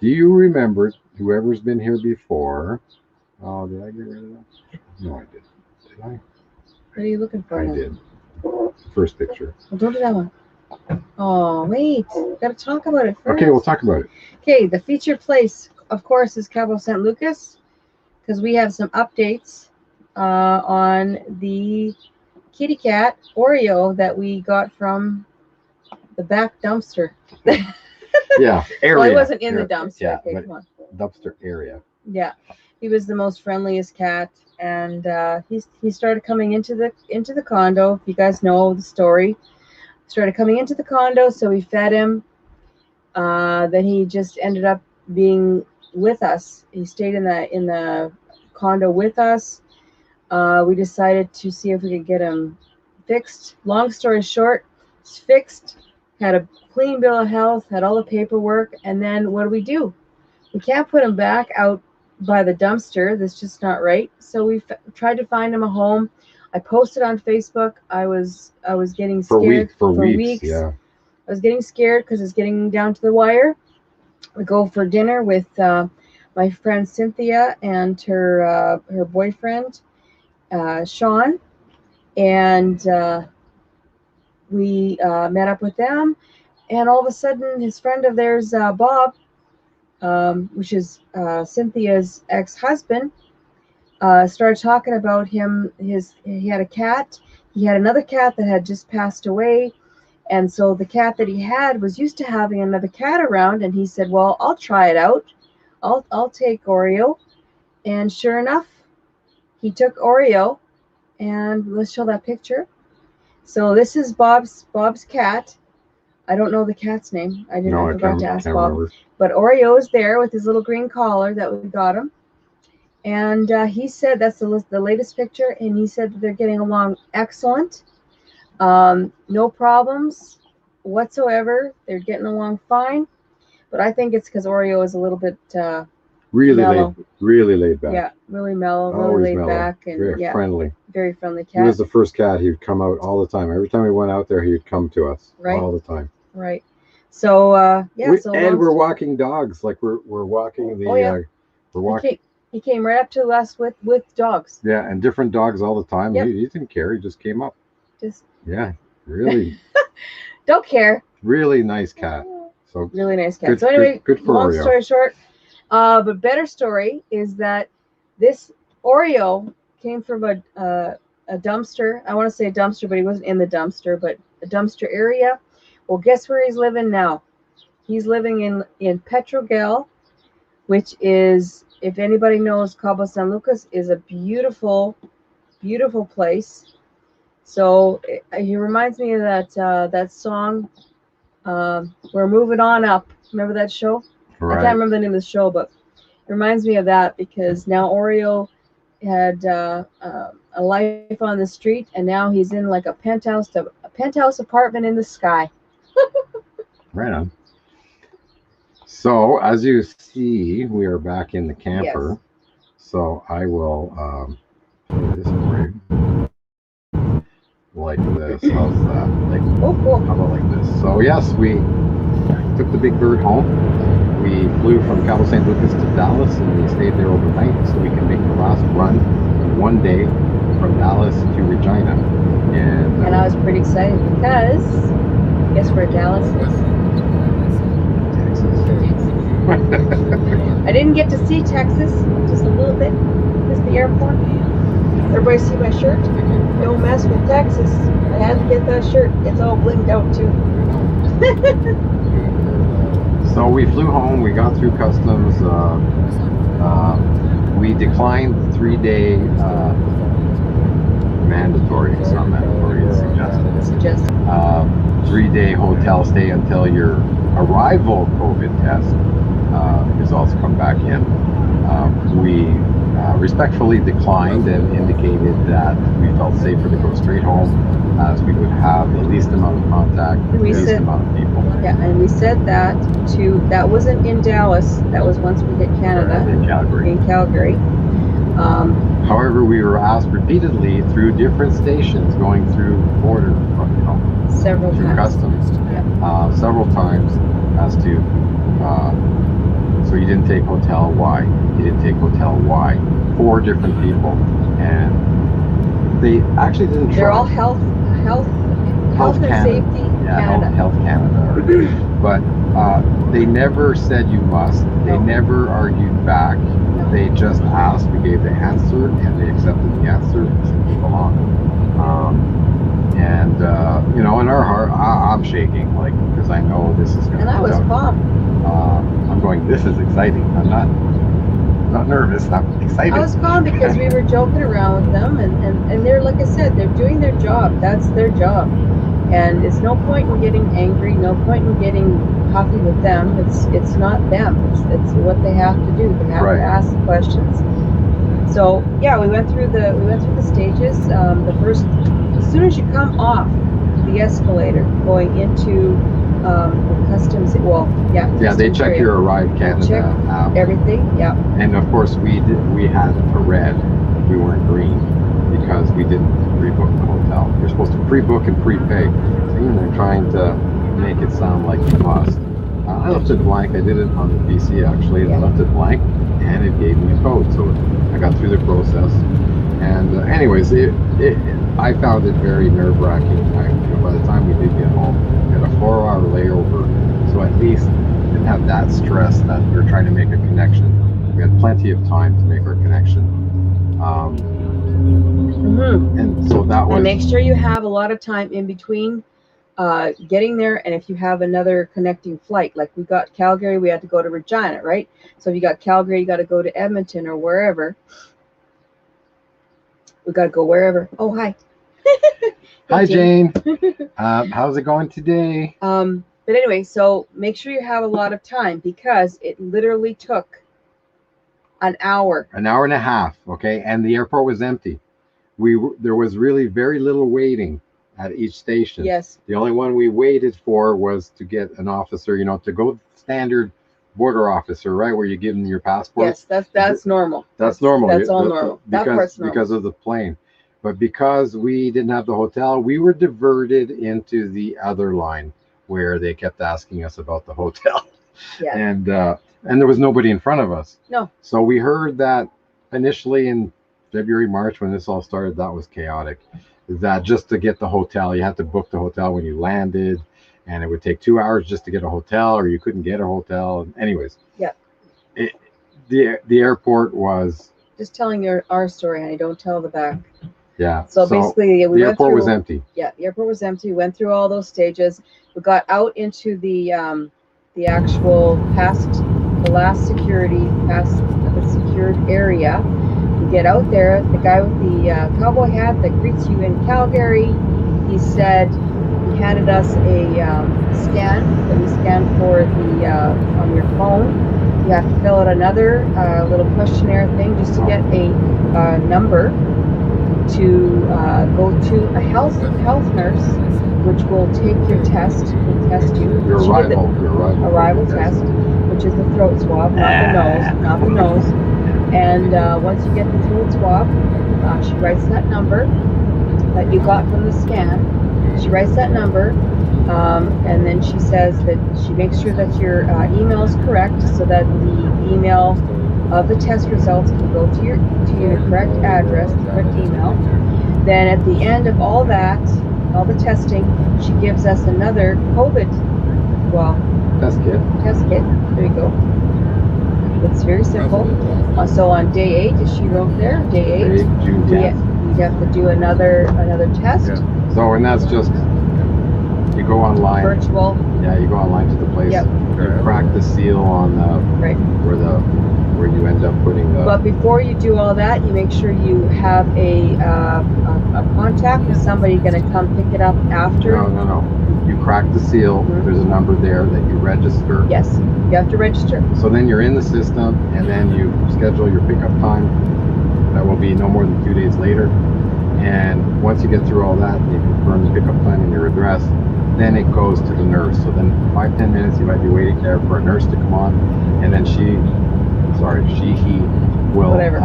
you remember, whoever's been here before? Oh, did I get rid of that? No, I didn't. Did I? What are you looking for? I now? did. First picture. Well, don't do that one. Oh, wait. Got to talk about it first. Okay, we'll talk about it. Okay, the featured place, of course, is Cabo San Lucas, because we have some updates on the kitty cat Oreo that we got from the back dumpster. Yeah, area. Well, he wasn't in the Area. dumpster. Yeah, Okay, but come on. dumpster area. Yeah, he was the most friendliest cat, and he started coming into the condo. If you guys know the story, started coming into the condo, so we fed him. Then he just ended up being with us. He stayed in the condo with us. We decided to see if we could get him fixed. Long story short, he's fixed. Had a clean bill of health. Had all the paperwork. And then what do? We can't put him back out by the dumpster. That's just not right. So we tried to find him a home. I posted on Facebook. I was getting scared for weeks. Yeah. I was getting scared because it's getting down to the wire. We go for dinner with my friend Cynthia and her boyfriend Sean, and we met up with them. And all of a sudden, his friend of theirs, Bob, which is Cynthia's ex-husband, started talking about him. He had a cat. He had another cat that had just passed away. And so the cat that he had was used to having another cat around, and he said, well, I'll try it out. I'll take Oreo. And sure enough, he took Oreo, and let's show that picture. So this is Bob's cat. I don't know the cat's name. I forgot to ask Bob. Remember. But Oreo is there with his little green collar that we got him. And he said that's the latest picture, and he said that they're getting along excellent. No problems whatsoever. They're getting along fine. But I think it's because Oreo is a little bit really mellow. Really laid back. Yeah, really mellow, Always really laid mellow. back, and very friendly. Very friendly cat. He was the first cat. He'd come out all the time. Every time we went out there, he'd come to us all the time. Right. So we're walking dogs. Like we're walking the. We're walking. He came right up to us with dogs. Yeah, and different dogs all the time. Yep. He didn't care. He just came up. Yeah, really. Don't care. Really nice cat. So really nice cat. So anyway, good for long Oreo. Story short, but better story is that this Oreo came from a dumpster. I want to say a dumpster, but he wasn't in the dumpster, but a dumpster area. Well, guess where he's living now? He's living in Petrogal, which is, if anybody knows, Cabo San Lucas is a beautiful, beautiful place. So he reminds me of that song, We're Moving On Up. Remember that show? Right. I can't remember the name of the show, but it reminds me of that because now Oreo had a life on the street, and now he's in like a penthouse apartment in the sky. Right on. So as you see, we are back in the camper. Yes. So I will put this for you. Like this. How's that? Oh, cool. How about like this? So yes, we took the big bird home. We flew from Cabo San Lucas to Dallas, and we stayed there overnight so we can make the last run in one day from Dallas to Regina. And I was pretty excited because guess where Dallas is? I didn't get to see Texas, just a little bit. Just the airport. Everybody see my shirt? Don't mess with Texas. I had to get that shirt. It's all blinged out too. So we flew home. We got through customs. We declined the 3-day mandatory. It's not mandatory. It's suggested. 3-day hotel stay until your arrival COVID test results come back in. We respectfully declined and indicated that we felt safer to go straight home, as we would have the least amount of contact with the least amount of people. Yeah, and we said that wasn't in Dallas. That was once we hit Canada. In Calgary. However, we were asked repeatedly through different stations going through border, you know, Several through times. customs, Yeah. several times as to, so you didn't take hotel, why? You didn't take hotel, why? 4 different people, and they actually didn't try. They're all health and Canada. safety Yeah, Canada. Health Canada. But they never said you must. They never argued back. They just asked. We gave the answer, and they accepted the answer. They said keep along. And you know, in our heart, I'm shaking, like, because I know this is going to. And I was calm. I'm going. This is exciting. I'm not nervous. I'm excited. I was calm because we were joking around with them, and they're, like I said, they're doing their job. That's their job. And it's no point in getting angry, no point in getting huffy with them. It's not them. It's what they have to do. They have to ask the questions. So yeah, we went through the stages. The first, as soon as you come off the escalator going into customs, yeah, they check your Arrive Canada check app. Everything. Yeah. And of course, we had a red. We weren't green because we didn't pre-book the hotel. You're supposed to pre-book and prepay. See, they're trying to make it sound like you must. I left it blank. I did it on the PC actually. I left it blank, and it gave me a code. So I got through the process. And anyways, I found it very nerve-wracking. You know, by the time we did get home, we had a 4-hour layover. So at least didn't have that stress that we were trying to make a connection. We had plenty of time to make our connection. And so that was. And make sure you have a lot of time in between getting there, and if you have another connecting flight, like we got Calgary, we had to go to Regina, right? So if you got Calgary, you got to go to Edmonton or wherever. We got to go wherever. Oh, hi. Hi, Jane. How's it going today? But anyway, so make sure you have a lot of time because it literally took an hour. An hour and a half, okay? And the airport was empty. There was really very little waiting at each station. Yes. The only one we waited for was to get an officer, you know, to go standard border officer, right, where you give them your passport. Yes, that's normal. That's normal. That's all normal. That part's normal. Because of the plane. But because we didn't have the hotel, we were diverted into the other line where they kept asking us about the hotel. Yeah. And there was nobody in front of us. No. So we heard that initially in February, March, when this all started, that was chaotic. That just to get the hotel, you had to book the hotel when you landed, and it would take 2 hours just to get a hotel, or you couldn't get a hotel. Anyways. Yeah. The airport was. Just telling our story, honey. Don't tell the back. Yeah. So basically, the airport was empty. Yeah, the airport was empty. We went through all those stages. We got out into the actual the last secured area. We get out there. The guy with the cowboy hat that greets you in Calgary, he handed us a scan that we scan for the on your phone. You have to fill out another little questionnaire thing just to get a number to go to a health nurse, which will take your test, will test you. Your arrival test, which is the throat swab, not the nose. And once you get the throat swab, she writes that number that you got from the scan. She writes that number, and then she says that she makes sure that your email is correct, so that the email of the test results can go to your correct address, the correct email. Then at the end of all that, all the testing, she gives us another COVID, test kit. There you go. It's very simple. So on day 8, as she wrote there, day 8, June 10th. we have to do another test. Yeah. So, and that's just, you go online. Virtual. Yeah, you go online to the place. Yep. You crack the seal on where you end up putting the. But before you do all that, you make sure you have a contact with somebody going to come pick it up after. No. You crack the seal. Mm-hmm. There's a number there that you register. Yes, you have to register. So then you're in the system, and then you schedule your pickup time. That will be no more than 2 days later. And once you get through all that, you confirm the pickup time and your address. Then it goes to the nurse. So then 5-10 minutes, you might be waiting there for a nurse to come on, and then she sorry, he will Whatever,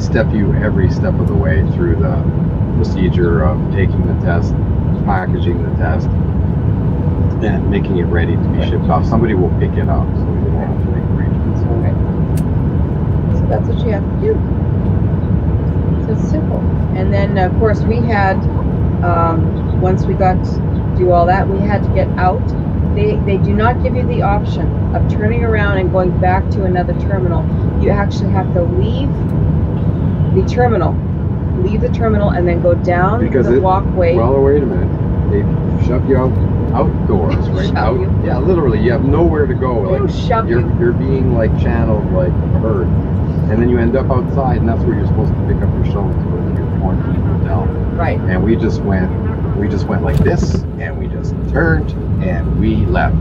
step you every step of the way through the procedure of taking the test, packaging the test, and making it ready to be shipped off. Somebody will pick it up, so you don't have to make arrangements. Okay. So that's what you have to do. So it's simple. And then, of course, we had, once we got to do all that, we had to get out. They do not give you the option of turning around and going back to another terminal. You actually have to leave the terminal, and then go down the walkway. Well, wait a minute. They shove you outdoors, right? Shove you. Yeah, literally. You have nowhere to go. Like you're being like channeled like a bird, and then you end up outside, and that's where you're supposed to pick up your show to go to your quarantine hotel. Right. And we just went like this, and we just turned and we left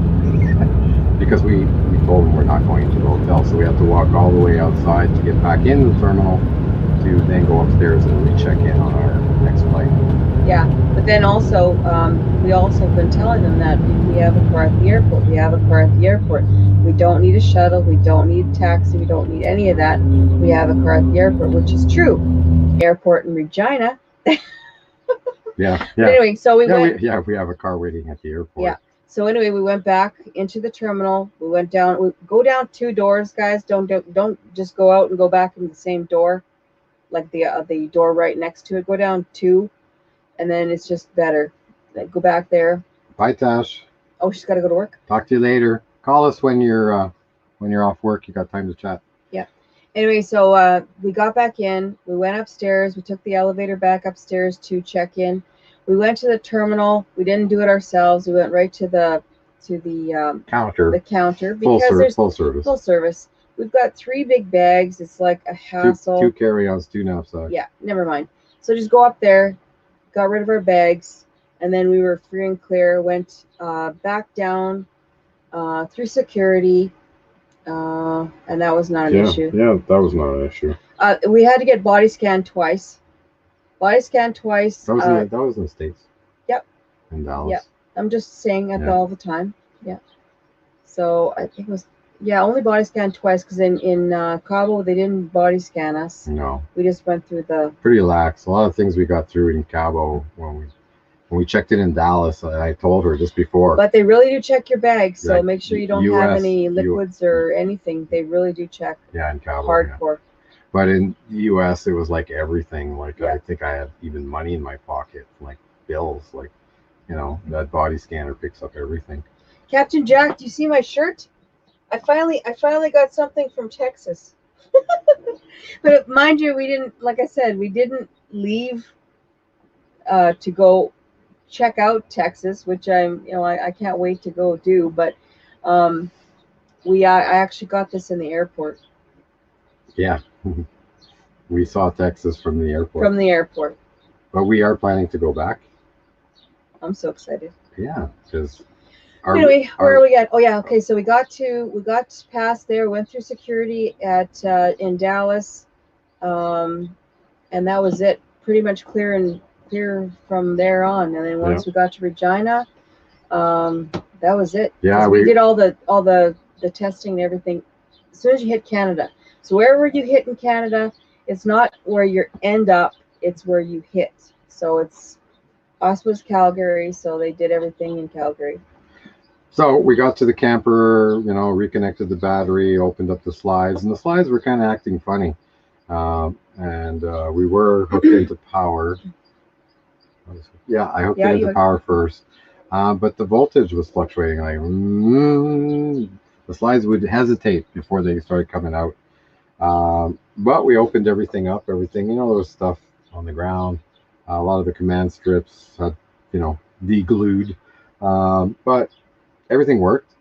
because we told them we're not going to the hotel, so we have to walk all the way outside to get back in the terminal to then go upstairs and recheck in on our next flight. Yeah, but then also we also have been telling them that we have a car at the airport. We have a car at the airport. We don't need a shuttle. We don't need a taxi. We don't need any of that. We have a car at the airport, which is true. Airport in Regina. Yeah. But anyway, so we went. We have a car waiting at the airport. Yeah. So anyway, we went back into the terminal. We went down. We go down 2 doors, guys. Don't just go out and go back in the same door, like the door right next to it. Go down 2, and then it's just better. Like, go back there. Bye, Tash. Oh, she's got to go to work. Talk to you later. Call us when you're off work. You got time to chat. Yeah. Anyway, so we got back in. We went upstairs. We took the elevator back upstairs to check in. We went to the terminal. We didn't do it ourselves. We went right to the counter. The counter because there's full service. Full service. We've got 3 big bags. It's like a hassle. 2 carry-ons, 2 knapsacks. Yeah, never mind. So just go up there, got rid of our bags, and then we were free and clear. Went back down through security, and that was not an issue. Yeah, that was not an issue. We had to get body scanned twice. That was in the States. Yep. In Dallas. Yep. I'm just saying it all the time. Yeah. So I think it was only body scanned twice, because in Cabo they didn't body scan us. No. We just went through the pretty lax. A lot of things we got through in Cabo when we checked in Dallas. I told her just before. But they really do check your bags, so like make sure you don't have any liquids or anything. They really do check. Yeah, in Cabo. Hardcore. Yeah. But in the U.S., it was like everything. Like Yeah. I think I had even money in my pocket, like bills. Like, that body scanner picks up everything. Captain Jack, do you see my shirt? I finally got something from Texas. But mind you, we didn't, like I said, we didn't leave to go check out Texas, which I can't wait to go do. But I actually got this in the airport. Yeah. We saw Texas from the airport. From the airport. But we are planning to go back. I'm so excited. Yeah, because anyway, where are we at? Oh yeah, okay. So we got past there, went through security in Dallas, and that was it. Pretty much clear from there on. And then once we got to Regina, that was it. Yeah, we did all the testing and everything as soon as you hit Canada. So wherever you hit in Canada, it's not where you end up, it's where you hit. So us was Calgary, so they did everything in Calgary. So we got to the camper, reconnected the battery, opened up the slides, and the slides were kind of acting funny. And we were hooked into power. Yeah, I hooked it into power first. But the voltage was fluctuating. Like, the slides would hesitate before they started coming out. But we opened everything up, there was stuff on the ground. A lot of the command strips had, deglued. But everything worked.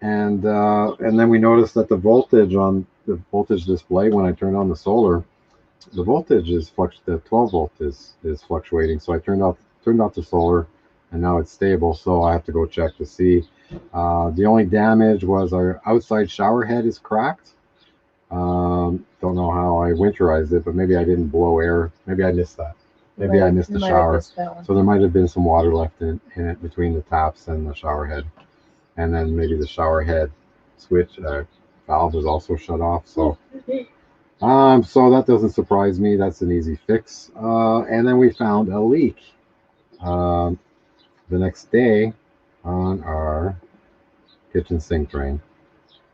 And then we noticed that the voltage on the voltage display, when I turned on the solar, the voltage is the 12 volt is fluctuating. So I turned off the solar, and now it's stable. So I have to go check to see. The only damage was our outside shower head is cracked. Don't know how I winterized it, but maybe I didn't blow air. Maybe I missed that. Maybe I missed the shower. So there might have been some water left in it between the taps and the shower head. And then maybe the shower head switch valve is also shut off. So so that doesn't surprise me. That's an easy fix. And then we found a leak the next day on our kitchen sink drain.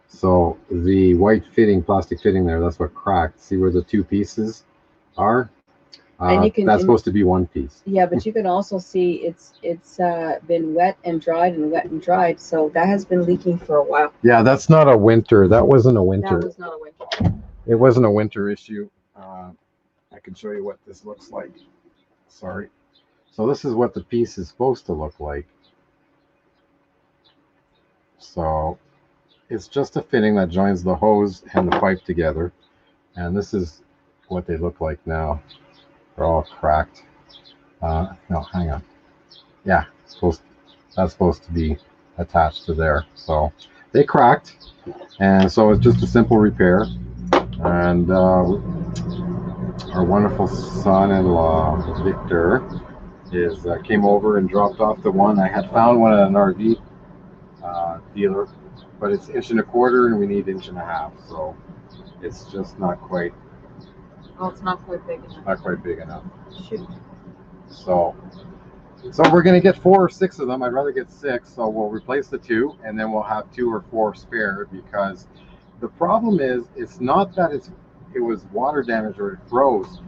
So the white fitting, plastic fitting there, that's what cracked. See where the two pieces are? And you can, that's supposed to be one piece. Yeah, but you can also see it's been wet and dried and wet and dried. So that has been leaking for a while. Yeah, that's not a winter. That wasn't a winter. That was not a winter. It wasn't a winter issue. I can show you what this looks like. Sorry. So this is what the piece is supposed to look like. So it's just a fitting that joins the hose and the pipe together. And this is what they look like now. They're all cracked. No, hang on. Yeah, that's supposed to be attached to there. So they cracked. And so it's just a simple repair. And our wonderful son-in-law, Victor, came over and dropped off the one. I had found one at an RV dealer, but it's 1.25 inches and we need 1.5 inches. So it's just not quite. Oh, it's not quite big enough. Not quite big enough. Shoot. So we're going to get 4 or 6 of them. I'd rather get 6. So we'll replace the 2 and then we'll have 2 or 4 spare, because the problem is it's not that it was water damage or it froze.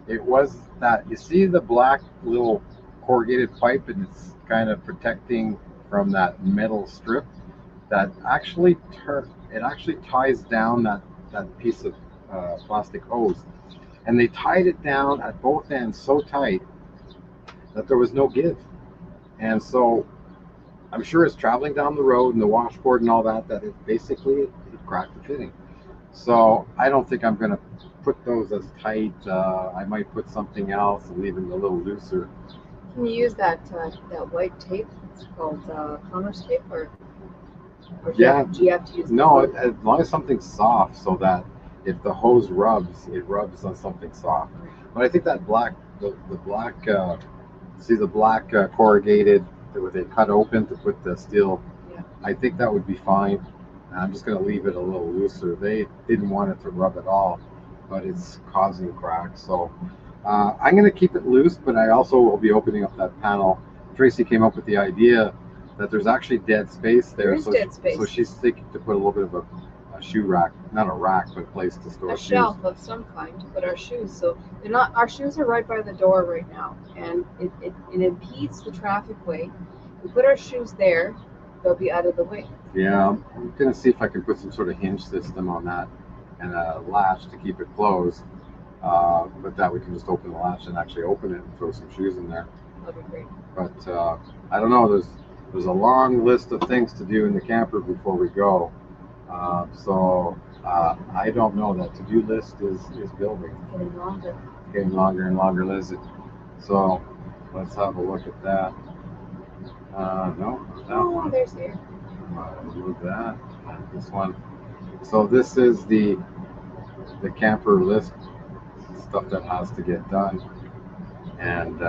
It was that, you see the black little corrugated pipe, and it's kind of protecting from that metal strip that actually ties down that piece of plastic hose. And they tied it down at both ends so tight that there was no give. And so I'm sure it's traveling down the road and the washboard and all that it cracked the fitting. So I don't think I'm going to put those as tight. I might put something else and leave them a little looser. Can you use that white tape? It's called commerce tape, or yeah. Do you have to use? No, as long as something's soft, so that if the hose rubs, it rubs on something soft. But I think that black, the black, see the black corrugated that they cut open to put the steel. Yeah. I think that would be fine. I'm just going to leave it a little looser. They didn't want it to rub at all, but it's causing cracks. So I'm going to keep it loose, but I also will be opening up that panel. Tracey came up with the idea that there's actually dead space there. So she's thinking to put a little bit of a shoe rack, not a rack, but a place to store shoes. A shelf of some kind to put our shoes. So they're not. Our shoes are right by the door right now, and it impedes the traffic way. We put our shoes there, they'll be out of the way. Yeah, I'm gonna see if I can put some sort of hinge system on that and a latch to keep it closed. But that we can just open the latch and actually open it and throw some shoes in there. That'd be great. But I don't know. There's a long list of things to do in the camper before we go. I don't know. That to-do list is building. Getting longer and longer, Liz. So let's have a look at that. No, that one. There's here. Move that. And this one. So this is the camper list, stuff that has to get done. And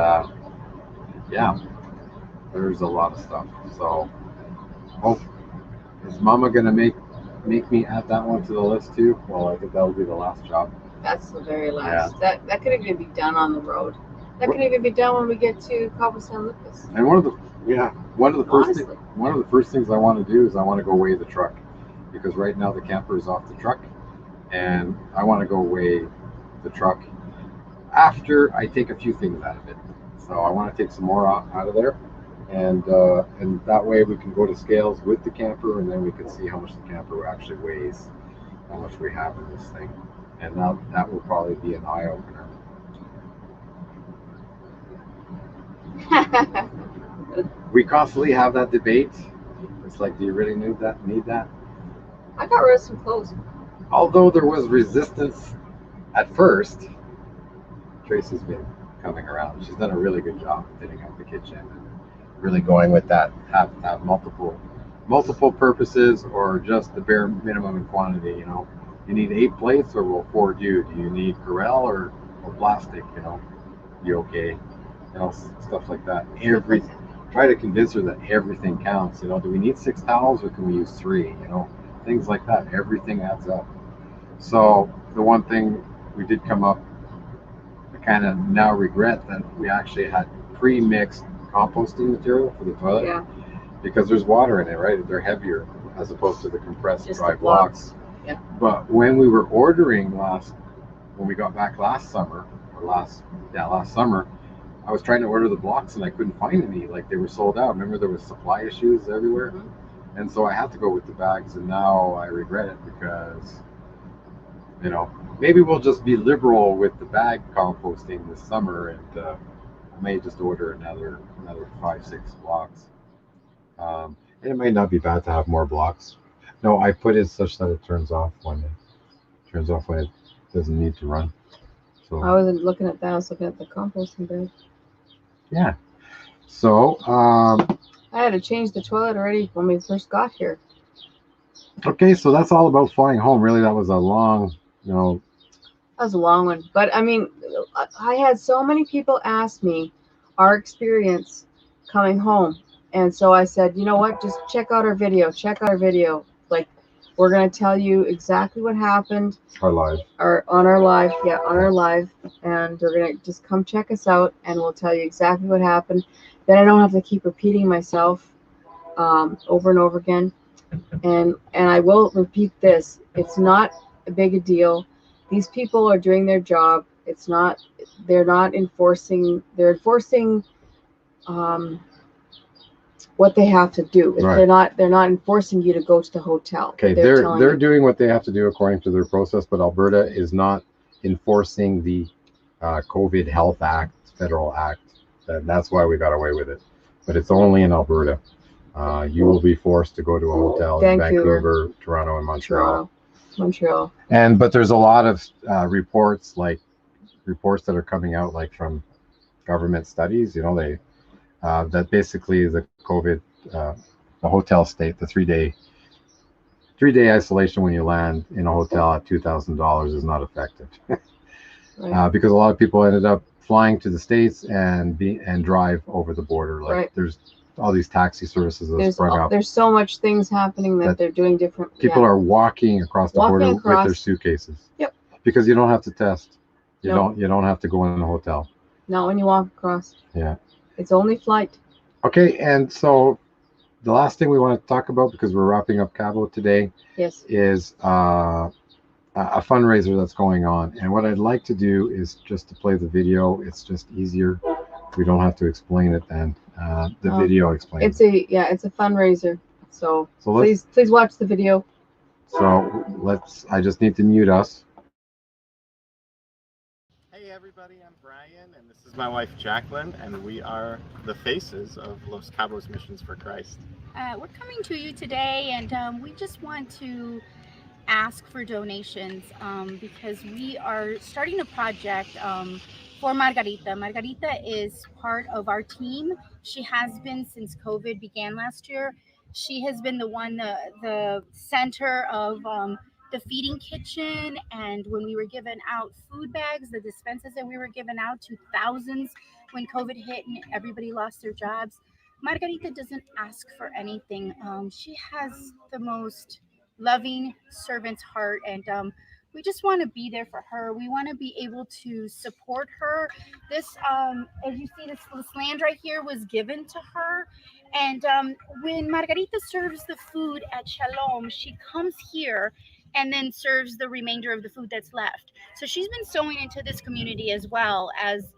yeah, there's a lot of stuff. So, is Mama gonna make me add that one to the list too? Well, I think that will be the last job. That's the very last. Yeah. That could even be done on the road. That could even be done when we get to Cabo San Lucas. And one of the first things I want to do is I want to go weigh the truck, because right now the camper is off the truck, and I want to go weigh the truck after I take a few things out of it. So I want to take some more out of there, and that way we can go to scales with the camper, and then we can see how much the camper actually weighs, how much we have in this thing, and that will probably be an eye opener. We constantly have that debate. It's like, do you really need that? I got rid of some clothes. Although there was resistance at first, Tracey's been coming around. She's done a really good job fitting up the kitchen and really going with that. Have multiple purposes, or just the bare minimum in quantity. You know, you need 8 plates, or we'll forward you. Do you need Corel or plastic? You know, you okay? You know, stuff like that. Try to convince her that everything counts. You know, do we need 6 towels, or can we use 3? You know, things like that. Everything adds up. So the one thing we did come up, I kind of now regret that we actually had pre-mixed composting material for the toilet. Yeah. Because there's water in it, right? They're heavier as opposed to the compressed Just dry the blocks. blocks. Yeah. But when we were ordering when we got back last summer, last summer, I was trying to order the blocks and I couldn't find any. Like, they were sold out. Remember, there was supply issues everywhere. Mm-hmm. And so I had to go with the bags, and now I regret it because, maybe we'll just be liberal with the bag composting this summer, and I may just order another 5-6 blocks. And it may not be bad to have more blocks. No, I put it such that it turns off when it doesn't need to run. So I wasn't looking at that. I was looking at the composting bag. yeah. So I had to change the toilet already when we first got here. okay, so that's all about flying home. Really, that was a long, That was a long one. But I mean, I had so many people ask me our experience coming home. And so I said, you know what, just check out our video. Like, we're going to tell you exactly what happened. our life. On our live. And we're going to just come check us out, and we'll tell you exactly what happened. Then I don't have to keep repeating myself over and over again. And I will repeat this. It's not a big a deal. These people are doing their job. They're enforcing what they have to do. Right. They're not enforcing you to go to the hotel. Okay, they're doing what they have to do according to their process, but Alberta is not enforcing the COVID Health Act, federal act. That's why we got away with it. But it's only in Alberta. You will be forced to go to a hotel in Vancouver, Toronto, and Montreal. But there's a lot of reports that are coming out, like from government studies. That basically the COVID, the hotel stay, the 3-day isolation when you land in a hotel at $2,000 is not effective. Right. Because a lot of people ended up flying to the States and drive over the border. Like, there's all these taxi services that sprung up. There's so much things happening that they're doing different. People are walking across the border with their suitcases. Yep. Because you don't have to test. You don't have to go in a hotel. Not when you walk across. Yeah. It's only flight. Okay, and so the last thing we want to talk about, because we're wrapping up Cabo today, is a fundraiser that's going on. And what I'd like to do is just to play the video. It's just easier. We don't have to explain it then. The video explains. It's a fundraiser. So please watch the video. So I just need to mute us. Hey everybody, I'm Brian, and this is my wife Jacqueline, and we are the faces of Los Cabos Missions for Christ. We're coming to you today, and we just want to ask for donations because we are starting a project for Margarita. Margarita is part of our team. She has been since COVID began last year. She has been the center of the feeding kitchen, and when we were giving out food bags, the dispenses that we were giving out to thousands when COVID hit and everybody lost their jobs. Margarita doesn't ask for anything. She has the most loving servant's heart, and we just want to be there for her. We want to be able to support her. This, as you see, this land right here was given to her. And when Margarita serves the food at Shalom, she comes here and then serves the remainder of the food that's left. So she's been sowing into this community as well as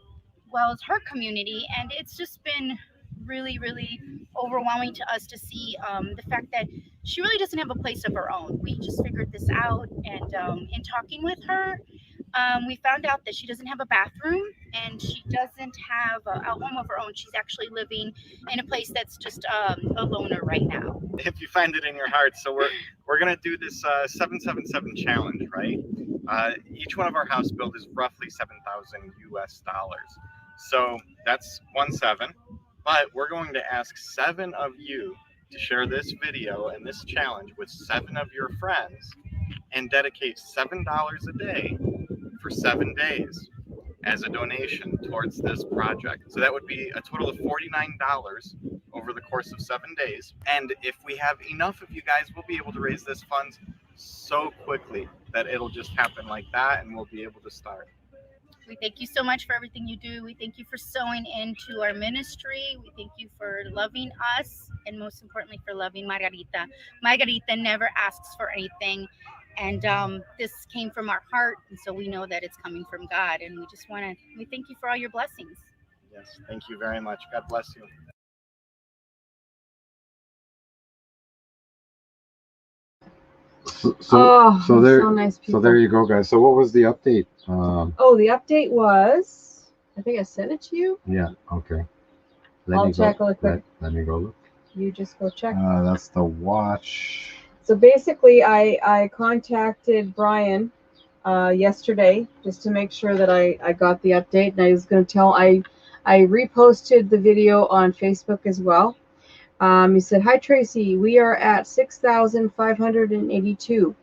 her community. And it's just been really, really overwhelming to us to see the fact that she really doesn't have a place of her own. We just figured this out, and in talking with her, we found out that she doesn't have a bathroom and she doesn't have a home of her own. She's actually living in a place that's just a loner right now. If you find it in your heart, so we're gonna do this 777 challenge, right? Each one of our house bills is roughly $7,000 US. So that's 17. But we're going to ask 7 of you to share this video and this challenge with 7 of your friends and dedicate $7 a day for 7 days as a donation towards this project. So that would be a total of $49 over the course of 7 days. And if we have enough of you guys, we'll be able to raise this funds so quickly that it'll just happen like that, and we'll be able to start. We thank you so much for everything you do. We thank you for sowing into our ministry. We thank you for loving us, and most importantly, for loving Margarita. Margarita never asks for anything, and this came from our heart, and so we know that it's coming from God, and we thank you for all your blessings. Yes, thank you very much. God bless you. So there, so nice people. so there you go, guys. So what was the update? The update was, I think I sent it to you. Yeah. Okay. I'll check really quick. Let me go look. You just go check. That's the watch. So basically, I contacted Brian yesterday just to make sure that I got the update, and I was going to tell I reposted the video on Facebook as well. He said, "Hi Tracy, we are at 6,582.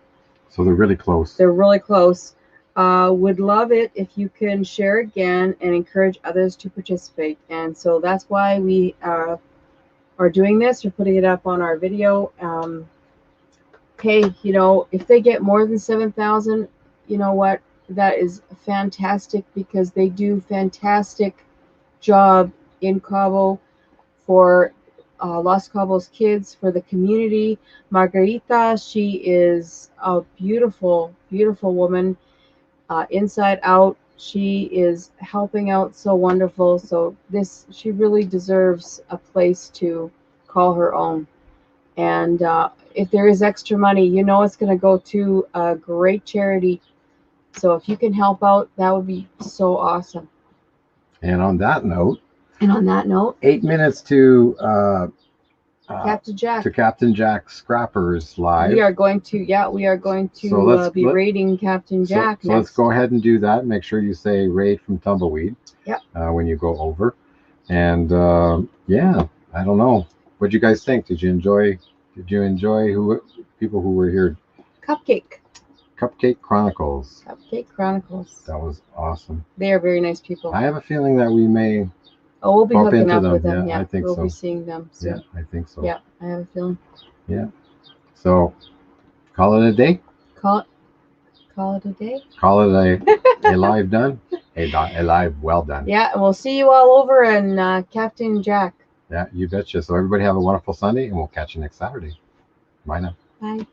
So they're really close. They're really close. Would love it if you can share again and encourage others to participate." And so that's why we are doing this. We're putting it up on our video. Hey, if they get more than 7,000, you know what? That is fantastic, because they do fantastic job in Cabo for Los Cabos kids, for the community. Margarita, she is a beautiful, beautiful woman, inside out. She is helping out so wonderful. So she really deserves a place to call her own. And if there is extra money, it's going to go to a great charity. So if you can help out, that would be so awesome. And on that note, 8 minutes to Captain Jack. To Captain Jack Scrappers Live. We are going to be raiding Captain Jack. So let's go ahead and do that. Make sure you say raid from Tumbleweed. Yep. When you go over. And yeah, I don't know. What did you guys think? Did you enjoy people who were here? Cupcake Chronicles. Cupcake Chronicles. That was awesome. They are very nice people. I have a feeling that we may we'll be bump hooking into up them. with them. Yeah, I think we'll so. be seeing them soon. Yeah, I think so. Yeah, I have a feeling. Yeah. So call it a day. Call it a day. Call it a live done. A live well done. Yeah, and we'll see you all over in Captain Jack. Yeah, you betcha. So everybody have a wonderful Sunday, and we'll catch you next Saturday. Bye now. Bye.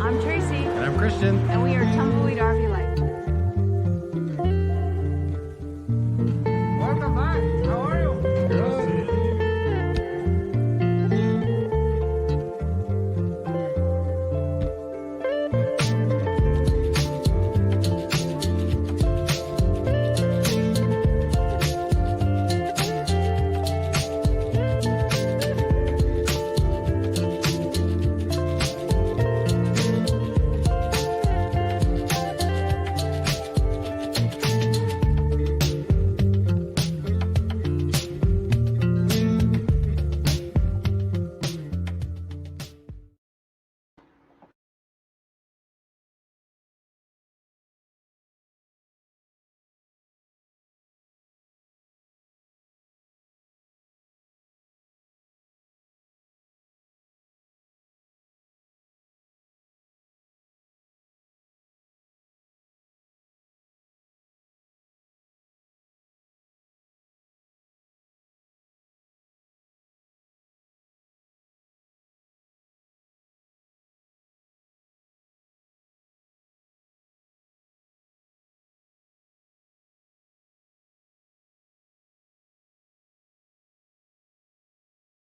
I'm Tracy. And I'm Christian. And we are Tumbleweed RvLife.